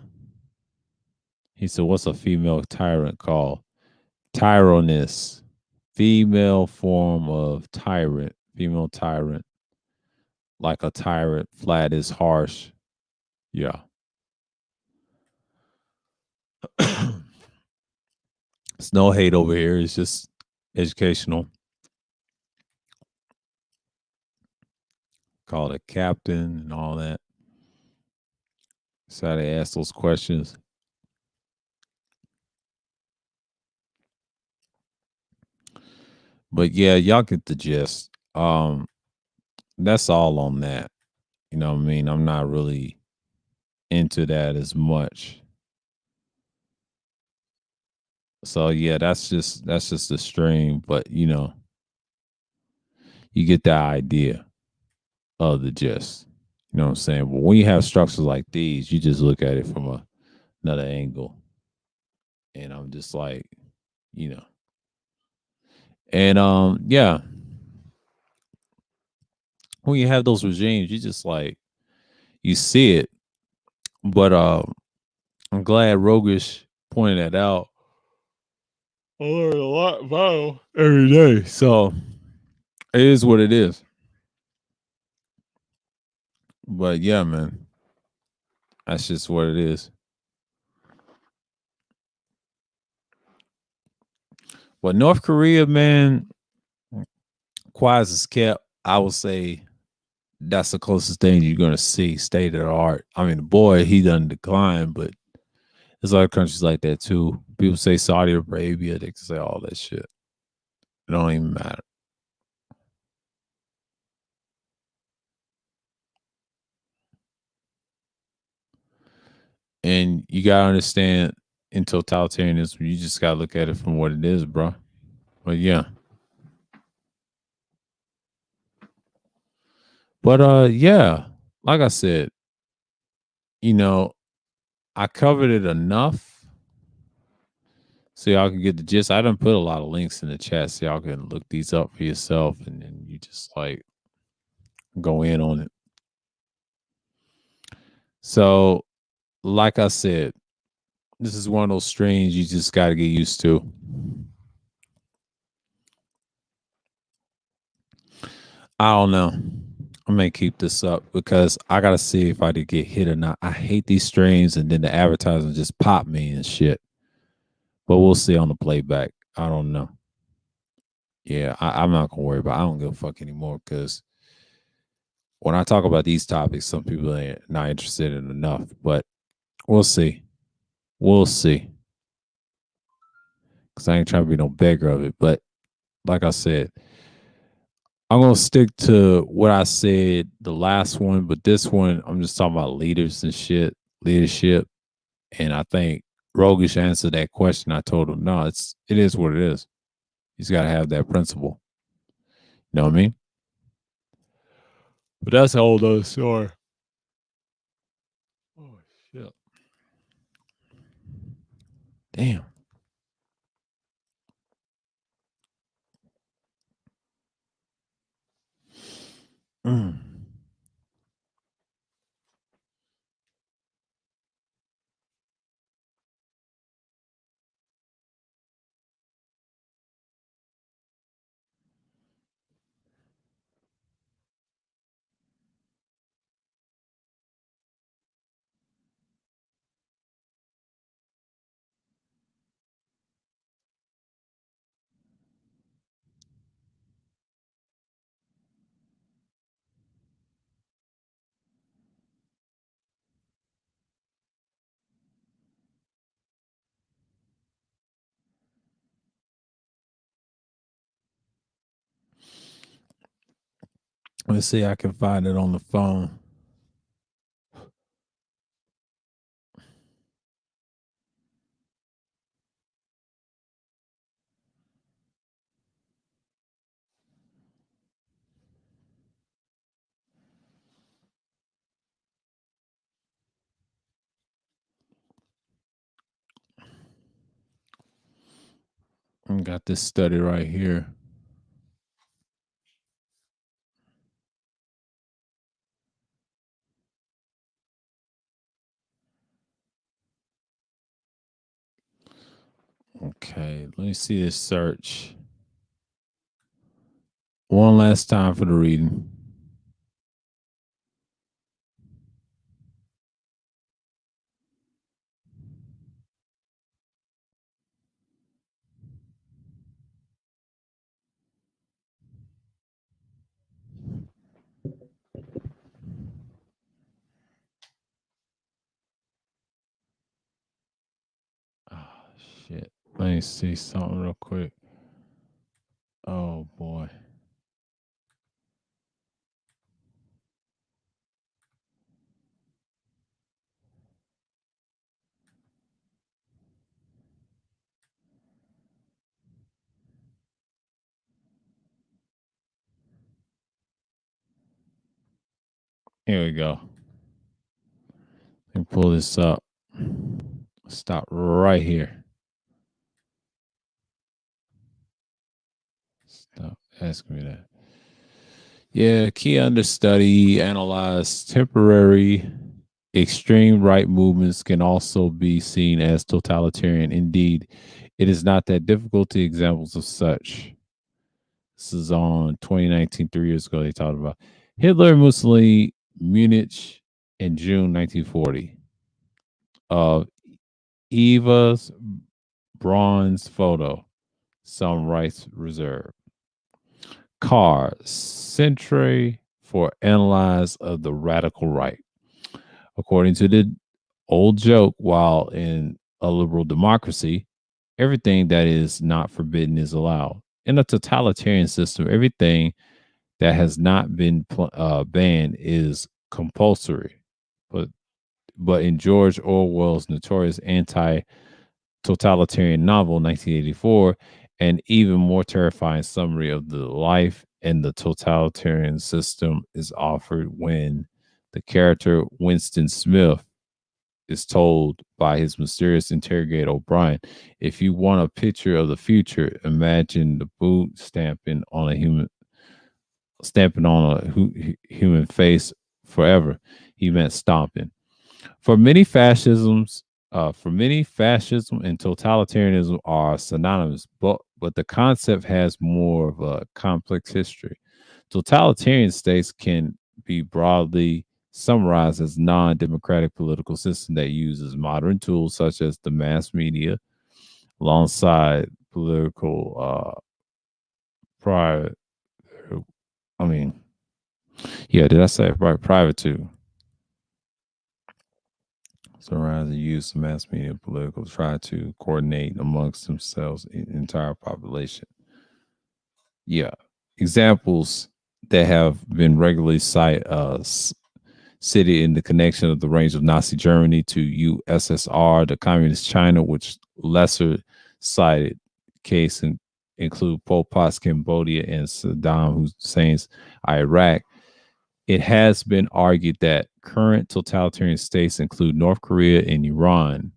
Speaker 1: He said, what's a female tyrant called? Tyranness. Female form of tyrant. Female tyrant. Like a tyrant. Flat is harsh. Yeah. It's no hate over here. It's just educational. Called a captain and all that. So they ask those questions. But yeah, y'all get the gist. That's all on that. You know what I mean? I'm not really into that as much. So yeah, that's just the stream, but you get the idea of the gist. You know what I'm saying? But when you have structures like these, you just look at it from another angle. And I'm just like, you know. And yeah, when you have those regimes, you just like you see it. But I'm glad Rogish pointed that out. I learn a lot about every day. So it is what it is. But yeah, man, that's just what it is. But North Korea, man, quiet as kept. I would say that's the closest thing you're gonna see state of the art. I mean, the boy, he done decline, but there's other countries like that too. People say Saudi Arabia, they can say all that shit. It don't even matter. And you gotta understand in totalitarianism, you just gotta look at it from what it is, bro. But yeah. But yeah, like I said, you know, I covered it enough so y'all can get the gist. I done put a lot of links in the chat so y'all can look these up for yourself and then you just like go in on it. So, like I said, this is one of those streams you just got to get used to. I don't know. I may keep this up because I gotta see if I did get hit or not. I hate these streams and then the advertising just pop me and shit. but we'll see on the playback. I don't know. Yeah, I'm not gonna worry about. I don't give a fuck anymore because when I talk about these topics, some people ain't not interested in enough. But we'll see. We'll see. Because I ain't trying to be no beggar of it. But like I said, I'm gonna stick to what I said the last one, but this one I'm just talking about leaders and shit, leadership. And I think Rogish answered that question. I told him, no, it is what it is. He's gotta have that principle. You know what I mean? But that's a whole other story. Oh shit. Damn. Mm. Let's see, I can find it on the phone. I got this study right here. Okay, let me see this search. One last time for the reading. Oh shit. Let me see something real quick. Oh boy. Here we go. Let me pull this up. Stop right here. Stop asking me that. Yeah, key understudy analyzed temporary extreme right movements can also be seen as totalitarian. Indeed, it is not that difficult to examples of such. This is on 2019, 3 years ago. They talked about Hitler, Mussolini, Munich in June 1940. Eva's bronze photo, some rights reserved. Carr, century for analyze of the radical right. According to the old joke, while in a liberal democracy, everything that is not forbidden is allowed. In a totalitarian system, everything that has not been banned is compulsory. But in George Orwell's notorious anti-totalitarian novel, 1984, an even more terrifying summary of the life in the totalitarian system is offered when the character Winston Smith is told by his mysterious interrogator O'Brien, if you want a picture of the future, imagine the boot stamping on a human face forever. He meant stomping. For many fascisms, fascism and totalitarianism are synonymous, but the concept has more of a complex history. Totalitarian states can be broadly summarized as non-democratic political system that uses modern tools such as the mass media, alongside political private. I mean, yeah, did I say private too? So rather use the mass media and political try to coordinate amongst themselves in entire population. Yeah. Examples that have been regularly cited in the connection of the range of Nazi Germany to USSR, the Communist China, which lesser cited case include Pol Pot's Cambodia and Saddam Hussein's Iraq. It has been argued that current totalitarian states include North Korea and Iran.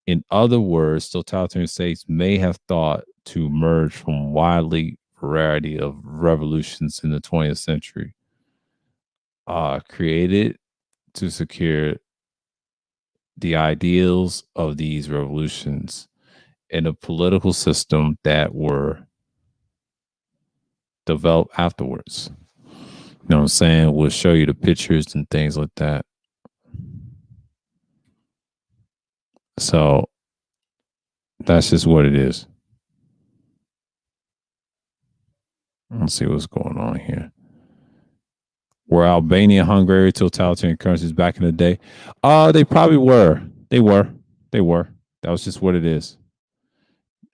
Speaker 1: In other words, totalitarian states may have thought to emerge from widely variety of revolutions in the 20th century, created to secure the ideals of these revolutions in a political system that were developed afterwards. You know what I'm saying? We'll show you the pictures and things like that. So that's just what it is. Let's see what's going on here. Were Albania, Hungary totalitarian countries back in the day? They probably were. They were. They were. That was just what it is.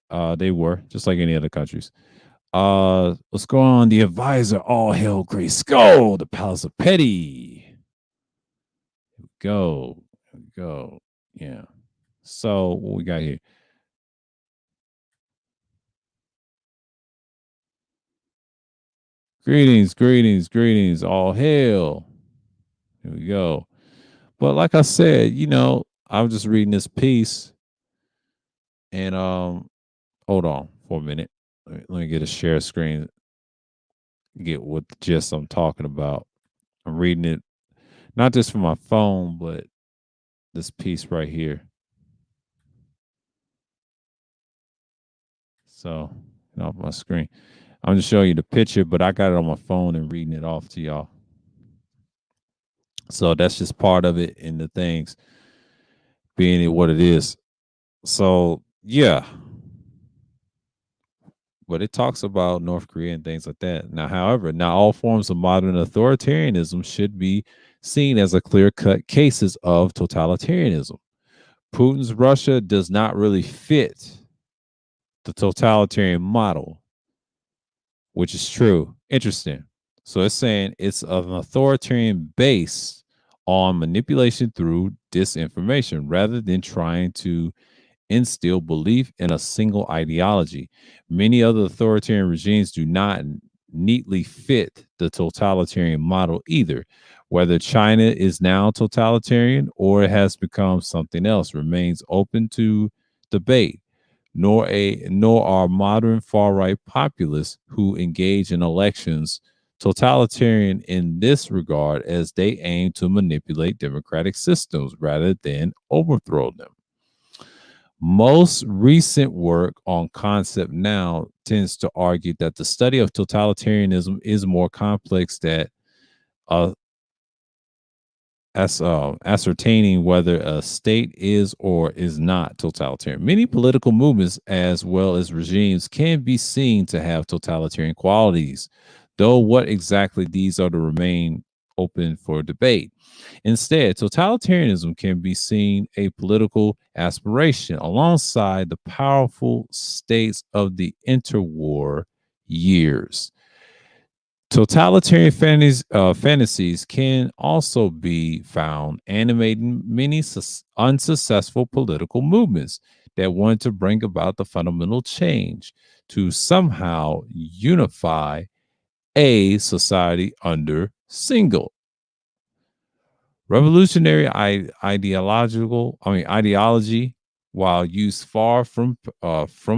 Speaker 1: They were just like any other countries. Let's go on. The Advisor, all hail Great Skull, the Palace of Petty. Go, go. Yeah. So what we got here? Greetings, greetings, greetings. All hail. Here we go. But like I said, I'm just reading this piece, and hold on for a minute. Let me get a share screen, get what the gist I'm talking about. I'm reading it not just from my phone, but this piece right here. So, off my screen. I'm just showing you the picture, but I got it on my phone and reading it off to y'all. So that's just part of it in the things being it what it is. So yeah, but it talks about North Korea and things like that. Now, however, not all forms of modern authoritarianism should be seen as a clear cut cases of totalitarianism. Putin's Russia does not really fit the totalitarian model, which is true. Interesting. So it's saying it's an authoritarian base on manipulation through disinformation rather than trying to instill belief in a single ideology. Many other authoritarian regimes do not neatly fit the totalitarian model either. Whether China is now totalitarian or it has become something else remains open to debate. Nor are modern far right populists who engage in elections totalitarian in this regard, as they aim to manipulate democratic systems rather than overthrow them. Most recent work on concept now tends to argue that the study of totalitarianism is more complex than uh, ascertaining whether a state is or is not totalitarian. Many political movements, as well as regimes, can be seen to have totalitarian qualities, though what exactly these are to remain open for debate. Instead, totalitarianism can be seen a political aspiration alongside the powerful states of the interwar years. Totalitarian fantasies can also be found animating many unsuccessful political movements that want to bring about the fundamental change to somehow unify a society under single revolutionary ideology, while used far from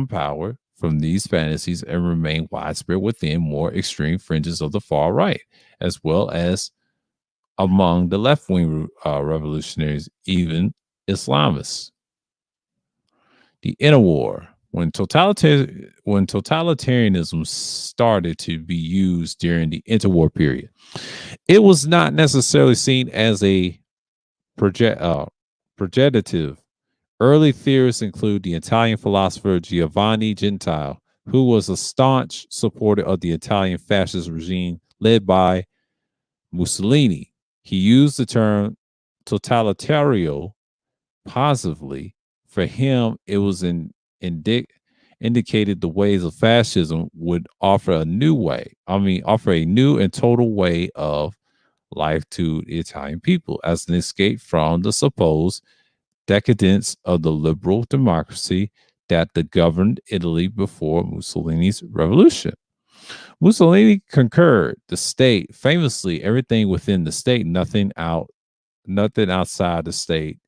Speaker 1: power from these fantasies and remain widespread within more extreme fringes of the far right, as well as among the left wing revolutionaries, even Islamists. The inner war. When totalitarianism started to be used during the interwar period, it was not necessarily seen as a projective Early theorists include the Italian philosopher Giovanni Gentile, who was a staunch supporter of the Italian fascist regime led by Mussolini. He used the term totalitarian positively. For him, it was indicated the ways of fascism would offer a new way. Offer a new and total way of life to the Italian people as an escape from the supposed decadence of the liberal democracy that governed Italy before Mussolini's revolution. Mussolini concurred the state, famously everything within the state, nothing outside the state,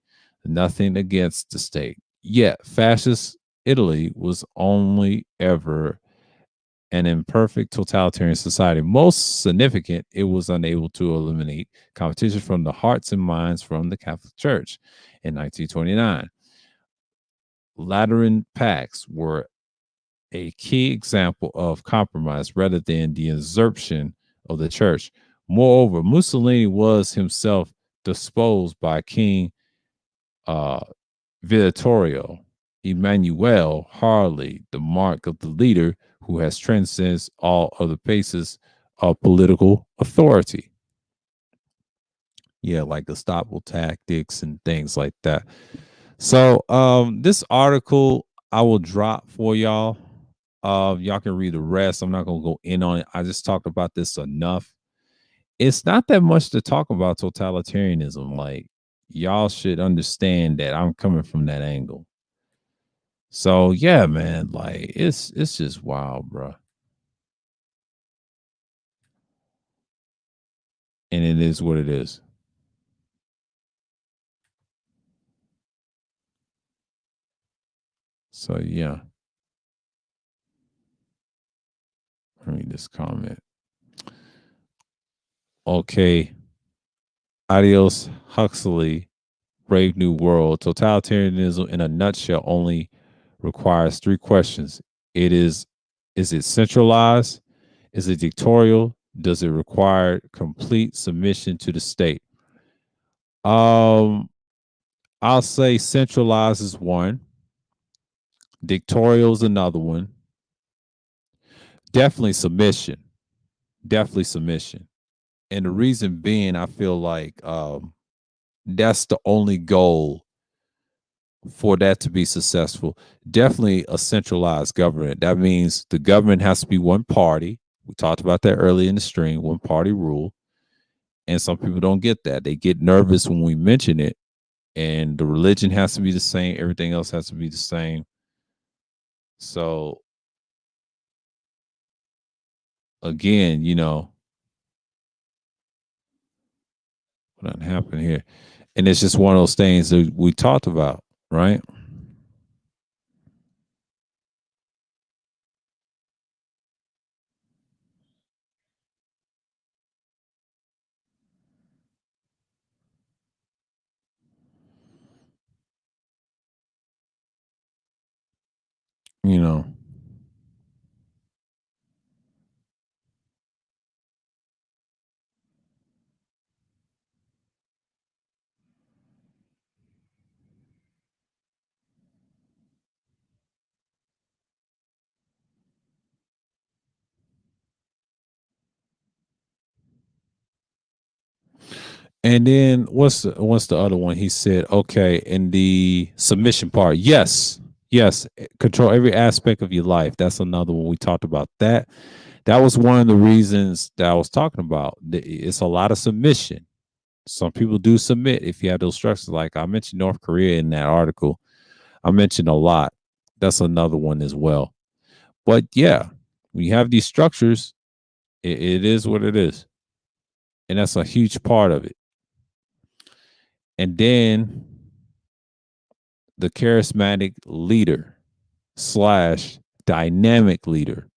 Speaker 1: nothing against the state. Yet fascist Italy was only ever an imperfect totalitarian society. Most significant, it was unable to eliminate competition from the hearts and minds from the Catholic Church. In 1929, Lateran pacts were a key example of compromise rather than the usurpation of the church. Moreover, Mussolini was himself disposed by King uh, Vittorio Emanuele Harley, the mark of the leader who has transcends all other bases of political authority. Yeah, like Gestapo tactics and things like that. So this article I will drop for y'all. Y'all can read the rest. I'm not gonna go in on it. I just talked about this enough. It's not that much to talk about totalitarianism. Like y'all should understand that I'm coming from that angle. So yeah, man, like it's just wild, bro. And it is what it is. So yeah, read this comment. Okay, adios, Huxley. Brave New World. Totalitarianism, in a nutshell, only requires three questions. It is it centralized? Is it dictatorial? Does it require complete submission to the state? Um, I'll say centralized is one, dictatorial is another one. Definitely submission. Definitely submission. And the reason being, I feel like that's the only goal for that to be successful. Definitely a centralized government. That means the government has to be one party. We talked about that early in the stream, one party rule. And some people don't get that. They get nervous when we mention it. And the religion has to be the same, everything else has to be the same. So again, what happened here? And it's just one of those things that we talked about, right? You know. And then what's the other one? He said, okay, in the submission part, yes, yes, control every aspect of your life. That's another one we talked about. That was one of the reasons that I was talking about. It's a lot of submission. Some people do submit if you have those structures. Like I mentioned North Korea in that article. I mentioned a lot. That's another one as well. But yeah, when you have these structures, it is what it is. And that's a huge part of it. And then the charismatic leader slash dynamic leader.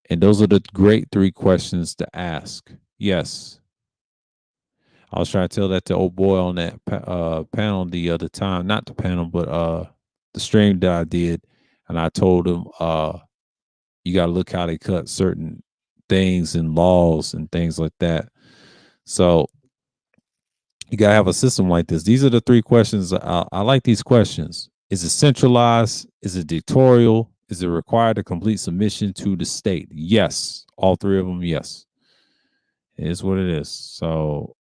Speaker 1: And those are the great three questions to ask. Yes. I was trying to tell that to old boy on that panel the other time, not the panel, but the stream that I did. And I told him, you got to look how they cut certain things and laws and things like that. So You gotta have a system like this. These are the three questions. I like these questions. Is it centralized? Is it dictatorial? Is it required to complete submission to the state? Yes. All three of them, yes. It is what it is. So,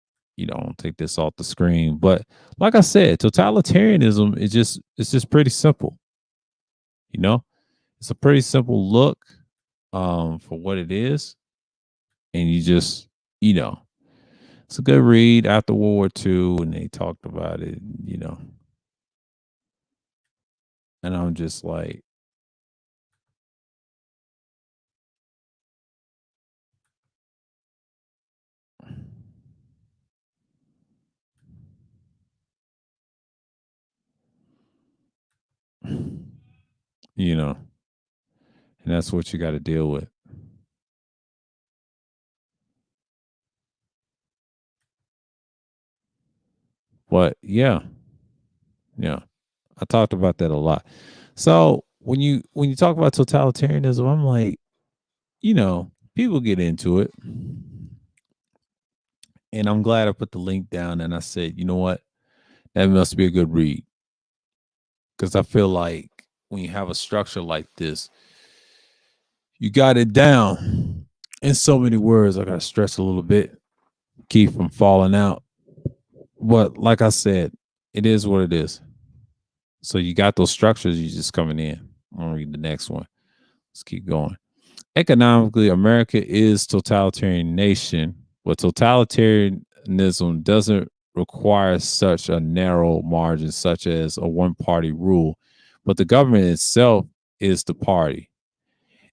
Speaker 1: I'll take this off the screen. But like I said, totalitarianism is just pretty simple. You know, it's a pretty simple look for what it is. And you know, it's a good read after World War II, and they talked about it. And I'm just like, you know, and that's what you got to deal with. But yeah, I talked about that a lot. So when you talk about totalitarianism, I'm like, people get into it, and I'm glad I put the link down and I said, you know what, that must be a good read because I feel like when you have a structure like this, you got it down in so many words. I got to stress a little bit, keep from falling out. But like I said, it is what it is. So you got those structures. You just coming in. I'm gonna read the next one. Let's keep going. Economically, America is totalitarian nation, but totalitarianism doesn't require such a narrow margin, such as a one-party rule. But the government itself is the party,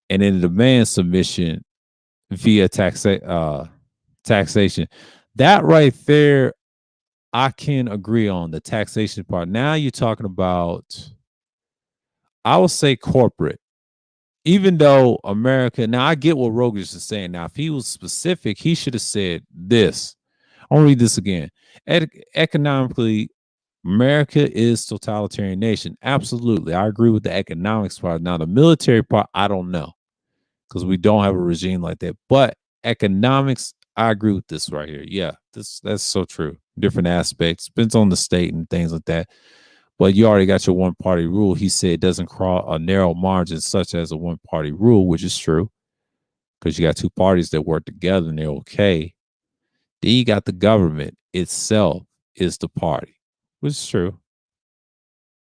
Speaker 1: and it demands submission via taxation. That right there, I can agree on the taxation part. Now you're talking about, I would say, corporate. Even though America, now I get what Rogish is saying. Now, if he was specific, he should have said this. I'll read this again. Economically, America is totalitarian nation. Absolutely. I agree with the economics part. Now, the military part, I don't know because we don't have a regime like that. But economics, I agree with this right here. Yeah, that's so true. Different aspects. Depends on the state and things like that. But you already got your one party rule. He said it doesn't cross a narrow margin such as a one party rule, which is true because you got two parties that work together and they're okay. Then you got the government itself is the party, which is true.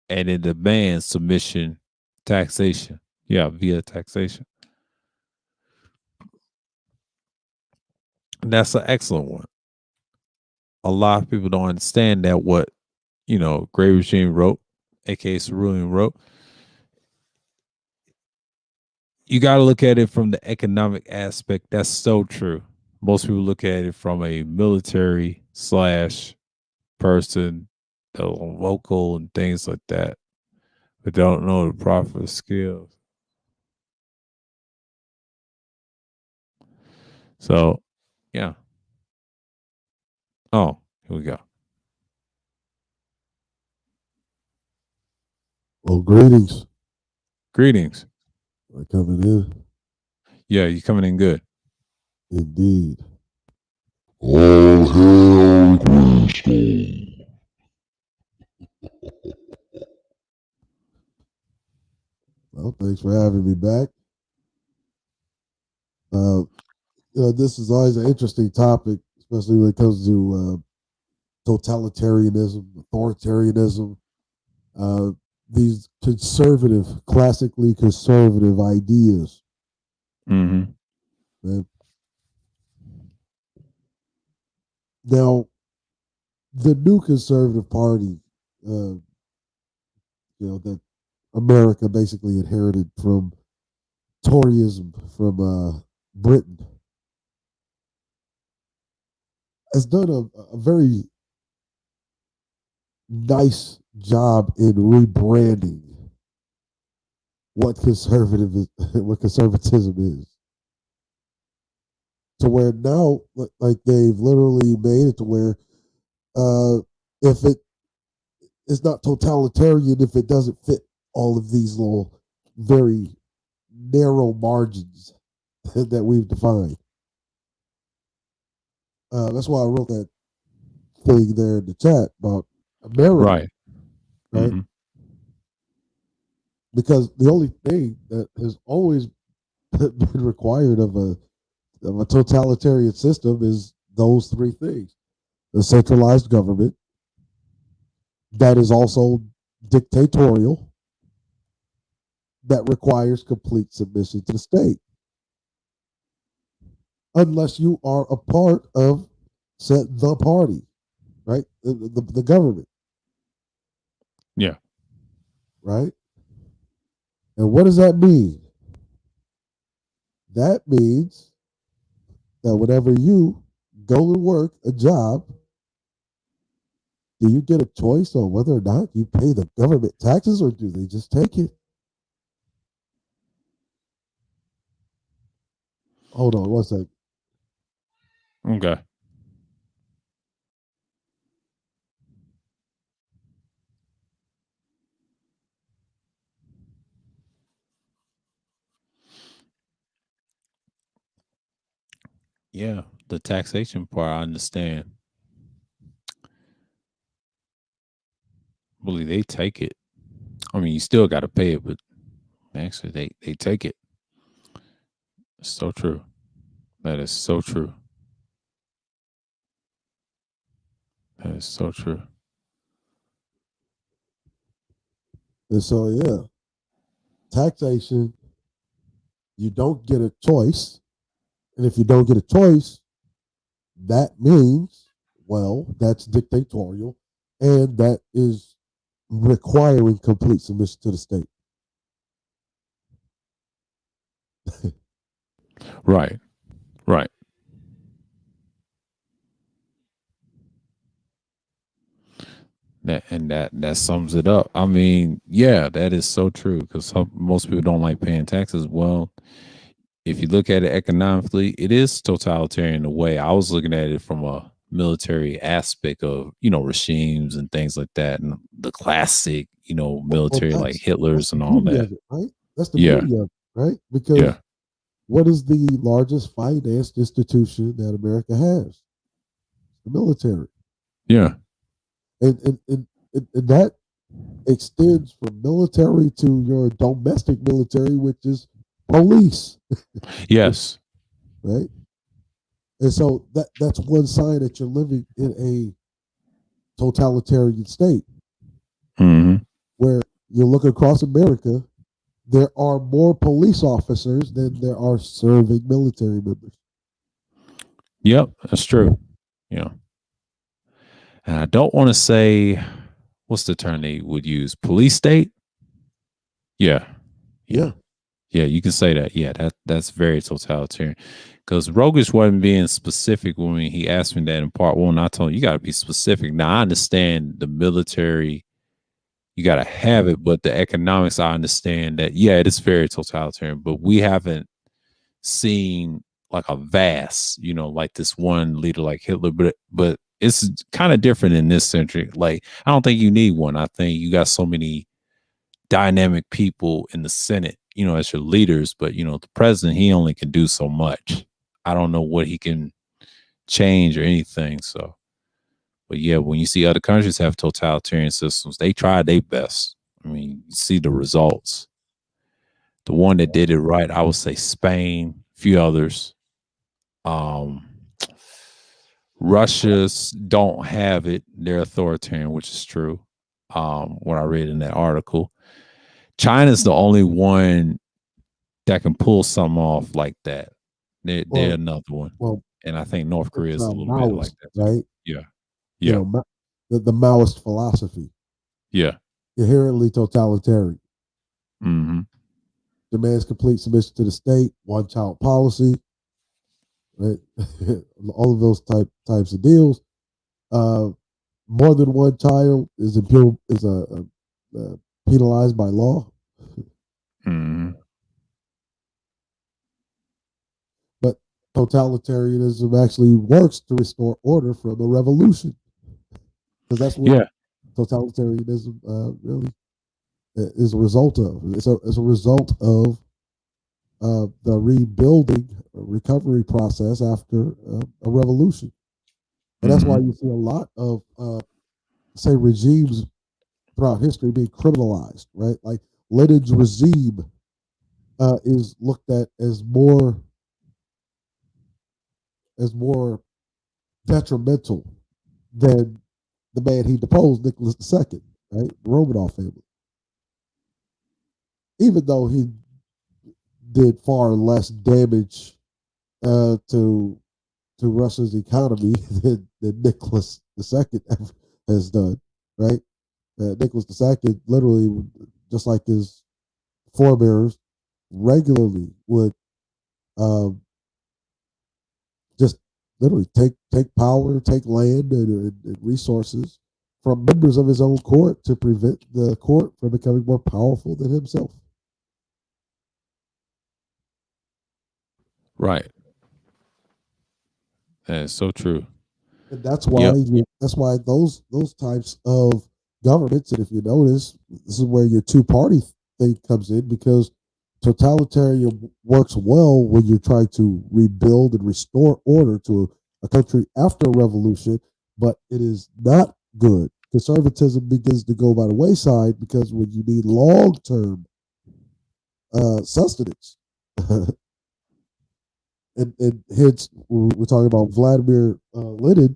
Speaker 1: And it demands submission, taxation. Yeah, via taxation. And that's an excellent one. A lot of people don't understand that what, Gray Regime wrote, aka Cerulean wrote, you got to look at it from the economic aspect. That's so true. Most people look at it from a military slash person, the local and things like that, but don't know the proper skills. So, yeah. Oh, here we go.
Speaker 2: Well, greetings.
Speaker 1: Greetings.
Speaker 2: For coming in.
Speaker 1: Yeah, you coming in good.
Speaker 2: Indeed. All hail Grayskull. Well, thanks for having me back. Uh, this is always an interesting topic, especially when it comes to totalitarianism, authoritarianism, uh, these classically conservative ideas.
Speaker 1: Mm-hmm.
Speaker 2: Right? Now, the new conservative party, that America basically inherited from Toryism from Britain, has done a very nice job in rebranding what conservatism is, to where now, like they've literally made it to where uh, if it is not totalitarian, if it doesn't fit all of these little very narrow margins that we've defined. That's why I wrote that thing there in the chat about America,
Speaker 1: Right.
Speaker 2: right?
Speaker 1: Hmm.
Speaker 2: Because the only thing that has always been required of a totalitarian system is those three things: the centralized government that is also dictatorial, that requires complete submission to the state, unless you are a part of said the party, right? The government,
Speaker 1: Yeah.
Speaker 2: right? And what does that mean? That means that whenever you go to work a job, do you get a choice on whether or not you pay the government taxes or do they just take it? Hold on one second.
Speaker 1: Okay. Yeah. The taxation part, I understand. Believe they take it. I mean, you still got to pay it, but actually, they take it. It's so true. That is so true. That is so true.
Speaker 2: And so, yeah, taxation, you don't get a choice. And if you don't get a choice, that means, well, that's dictatorial and that is requiring complete submission to the state.
Speaker 1: Right. Right. That sums it up. I mean, yeah, that is so true because most people don't like paying taxes. Well, if you look at it economically, it is totalitarian in a way. I was looking at it from a military aspect of regimes and things like that, and the classic
Speaker 2: Well,
Speaker 1: military like
Speaker 2: that's
Speaker 1: Hitler's
Speaker 2: the
Speaker 1: and all
Speaker 2: beauty
Speaker 1: that.
Speaker 2: of it, right? That's the
Speaker 1: Yeah,
Speaker 2: beauty of it, right?
Speaker 1: yeah,
Speaker 2: Because what is the largest financed institution that America has? The military.
Speaker 1: yeah,
Speaker 2: And that extends from military to your domestic military, which is police,
Speaker 1: yes,
Speaker 2: right? And so that's one sign that you're living in a totalitarian state
Speaker 1: hmm,
Speaker 2: where you look across America, there are more police officers than there are serving military members.
Speaker 1: yep, that's true. Yeah, and I don't want to say what's the term they would use, police state. Yeah, yeah.
Speaker 2: Yeah,
Speaker 1: Yeah, you can say that. Yeah, that's very totalitarian. Because Rogish wasn't being specific when he asked me that in part one. I told him you got to be specific. Now I understand the military, you got to have it, but the economics, I understand that. Yeah, it is very totalitarian, but we haven't seen like a vast, like this one leader like Hitler. But it's kind of different in this century. Like I don't think you need one. I think you got so many dynamic people in the Senate, as your leaders, but the president, he only can do so much. I don't know what he can change or anything. So, but yeah, when you see other countries have totalitarian systems, they try their best. I mean, you see the results. The one that did it right, I would say Spain, a few others. Um, Russia's don't have it. They're authoritarian, which is true. What I read in that article. China's the only one that can pull something off like that. They're
Speaker 2: well,
Speaker 1: another one,
Speaker 2: well,
Speaker 1: and I think North Korea
Speaker 2: it's
Speaker 1: is a little bit like
Speaker 2: Maoist,
Speaker 1: that too.
Speaker 2: right?
Speaker 1: Yeah,
Speaker 2: You
Speaker 1: yeah,
Speaker 2: know, the Maoist philosophy,
Speaker 1: yeah.
Speaker 2: inherently totalitarian,
Speaker 1: Hmm.
Speaker 2: demands complete submission to the state, one child policy, right? All of those types of deals. Uh, more than one child is penalized by law,
Speaker 1: Hmm.
Speaker 2: but totalitarianism actually works to restore order from a revolution, because that's what
Speaker 1: Yeah,
Speaker 2: totalitarianism really is a result of. It's a result of the rebuilding recovery process after a revolution. And that's why
Speaker 1: Hmm.
Speaker 2: you see a lot of, say, regimes throughout history being criminalized, right? Like Lenin's regime is looked at as more detrimental than the man he deposed, Nicholas II, right? The Romanov family. Even though he did far less damage to Russia's economy than Nicholas II has done, right? Nicholas II literally, just like his forebears, regularly would um, just literally take power, take land and resources from members of his own court to prevent the court from becoming more powerful than himself.
Speaker 1: Right. That is so true.
Speaker 2: And
Speaker 1: Yep.
Speaker 2: that's why those types of governments, and if you notice, this is where your two party thing comes in, because totalitarian works well when you're trying to rebuild and restore order to a country after a revolution, but it is not good. Conservatism begins to go by the wayside because when you need long term sustenance, and hence we're talking about Vladimir Lenin.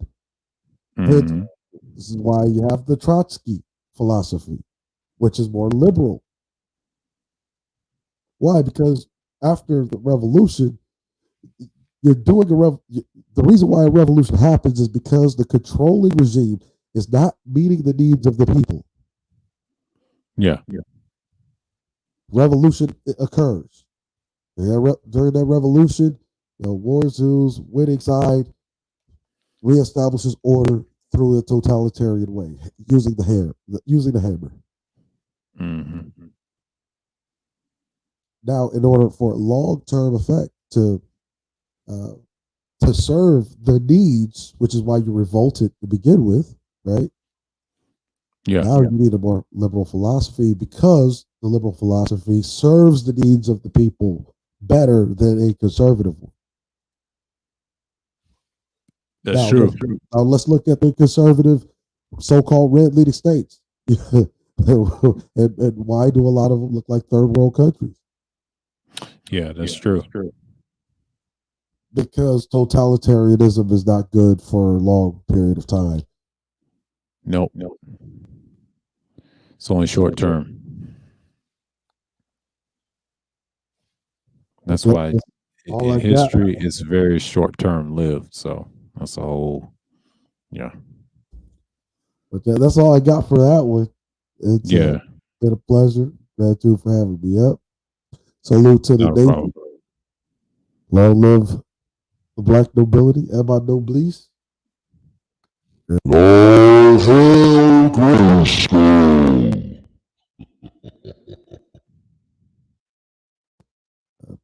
Speaker 2: Hence,
Speaker 1: Hmm.
Speaker 2: this is why you have the Trotsky philosophy, which is more liberal. Why? Because after the revolution, you're doing the reason why a revolution happens is because the controlling regime is not meeting the needs of the people.
Speaker 1: Yeah.
Speaker 2: Revolution occurs. During that revolution, Warzo's winning side reestablishes order through a totalitarian way, using the hammer.
Speaker 1: Hmm.
Speaker 2: Now, in order for long term effect uh, to serve the needs, which is why you revolted to begin with, right?
Speaker 1: Yeah.
Speaker 2: Now you need a more liberal philosophy because the liberal philosophy serves the needs of the people better than a conservative one.
Speaker 1: That's
Speaker 2: Now
Speaker 1: true.
Speaker 2: let's look at the conservative so-called red leading states. And why do a lot of them look like third world countries?
Speaker 1: Yeah, that's true.
Speaker 2: Because totalitarianism is not good for a long period of time.
Speaker 1: Nope. It's only short term.
Speaker 2: But
Speaker 1: That's why
Speaker 2: that's all
Speaker 1: in
Speaker 2: I got.
Speaker 1: history it's very short term lived. So that's a whole, yeah.
Speaker 2: But that's all I got for that one. It's
Speaker 1: Yeah.
Speaker 2: been a pleasure. Gratitude for having me up. Salute to the
Speaker 1: Not a
Speaker 2: nation.
Speaker 1: problem.
Speaker 2: Long live the black nobility and my noblesse.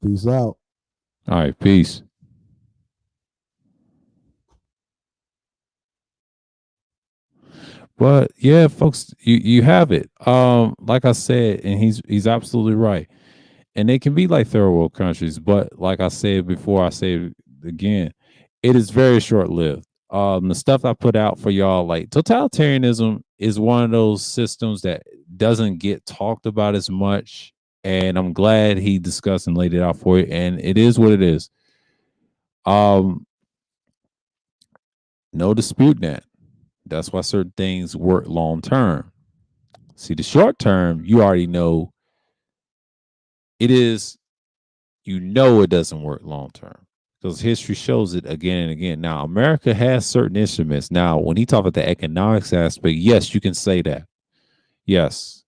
Speaker 2: Peace out.
Speaker 1: All right, peace. But yeah, folks, you have it. Like I said, and he's absolutely right. And they can be like third world countries, but like I said before, I say it again, it is very short lived. The stuff I put out for y'all, like totalitarianism, is one of those systems that doesn't get talked about as much. And I'm glad he discussed and laid it out for you. And it is what it is. Um, no dispute that. That's why certain things work long term. See, the short term, you already know it is, it doesn't work long term because history shows it again and again. Now, America has certain instruments. Now, when he talked about the economics aspect, yes, you can say that. Yes.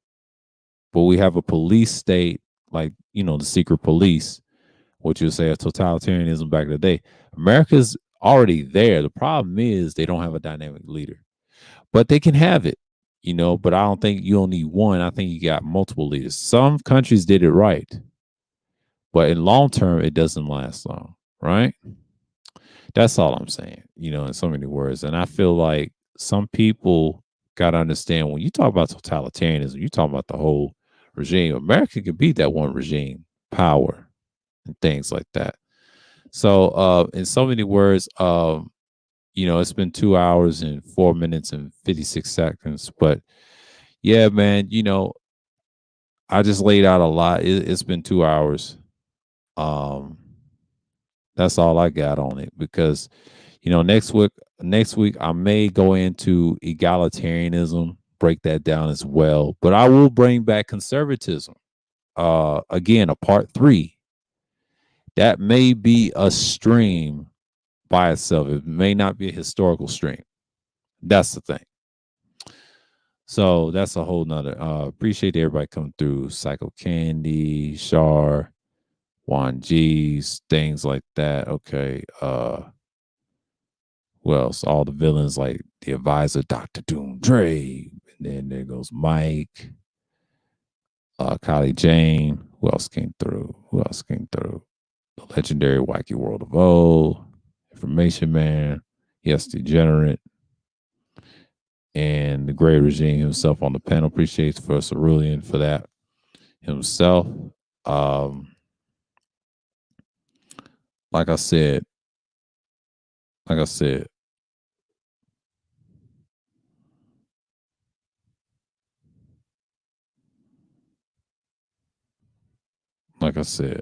Speaker 1: But we have a police state like, the secret police, what you would say a totalitarianism back in the day. America's already there. The problem is they don't have a dynamic leader, but they can have it, but I don't think you don't need one. I think you got multiple leaders. Some countries did it right, but in long term, it doesn't last long, right? That's all I'm saying, in so many words. And I feel like some people got to understand when you talk about totalitarianism, you talk about the whole regime. America could beat that one regime, power, and things like that. So, in so many words, It's been 2 hours and 4 minutes and 56 seconds. But yeah, man, I just laid out a lot. It's been 2 hours. Um, that's all I got on it because next week I may go into egalitarianism, break that down as well. But I will bring back conservatism. Again, a part 3. That may be a stream by itself. It may not be a historical stream. That's the thing. So that's a whole nother. Appreciate everybody coming through. Psycho Candy, Shar, Juan G's, things like that. Okay. Who else? All the villains like the advisor, Dr. Doom Dre. And then there goes Mike, Kylie Jane. Who else came through? The legendary Wacky World of O, Information Man, Yes Degenerate, and the Gray Regime himself on the panel. Appreciates for Cerulean for that himself. Um, like I said, like I said, like I said.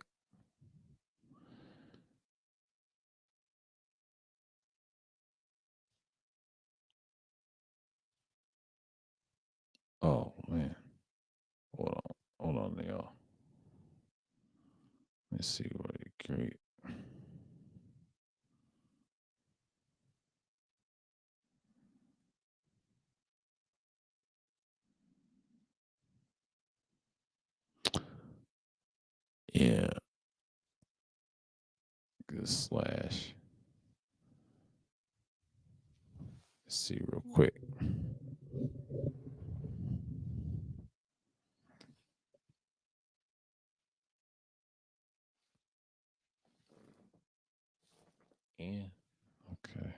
Speaker 1: Oh man, hold on, y'all. Let's see what it create. Yeah, good slash. Let's see real quick. Yeah. Okay.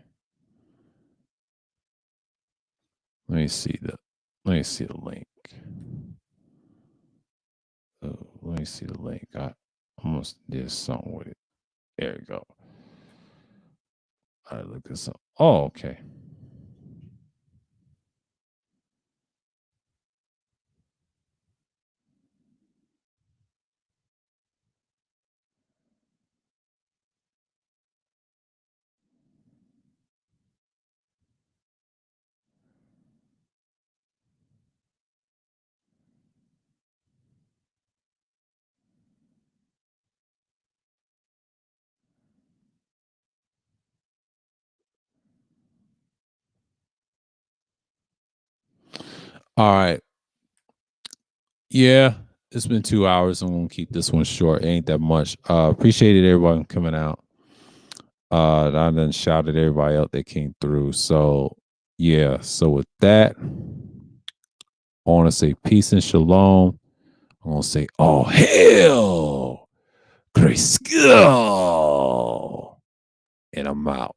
Speaker 1: Let me see the link. Let me see the link. I almost did something with it. There we go. I look this up. Oh, okay. All right. Yeah, it's been 2 hours. I'm gonna keep this one short. It ain't that much. Appreciated everyone coming out. I done shouted everybody out that came through. So yeah. So with that, I want to say peace and shalom. I'm gonna say, oh hell, grace, and I'm out.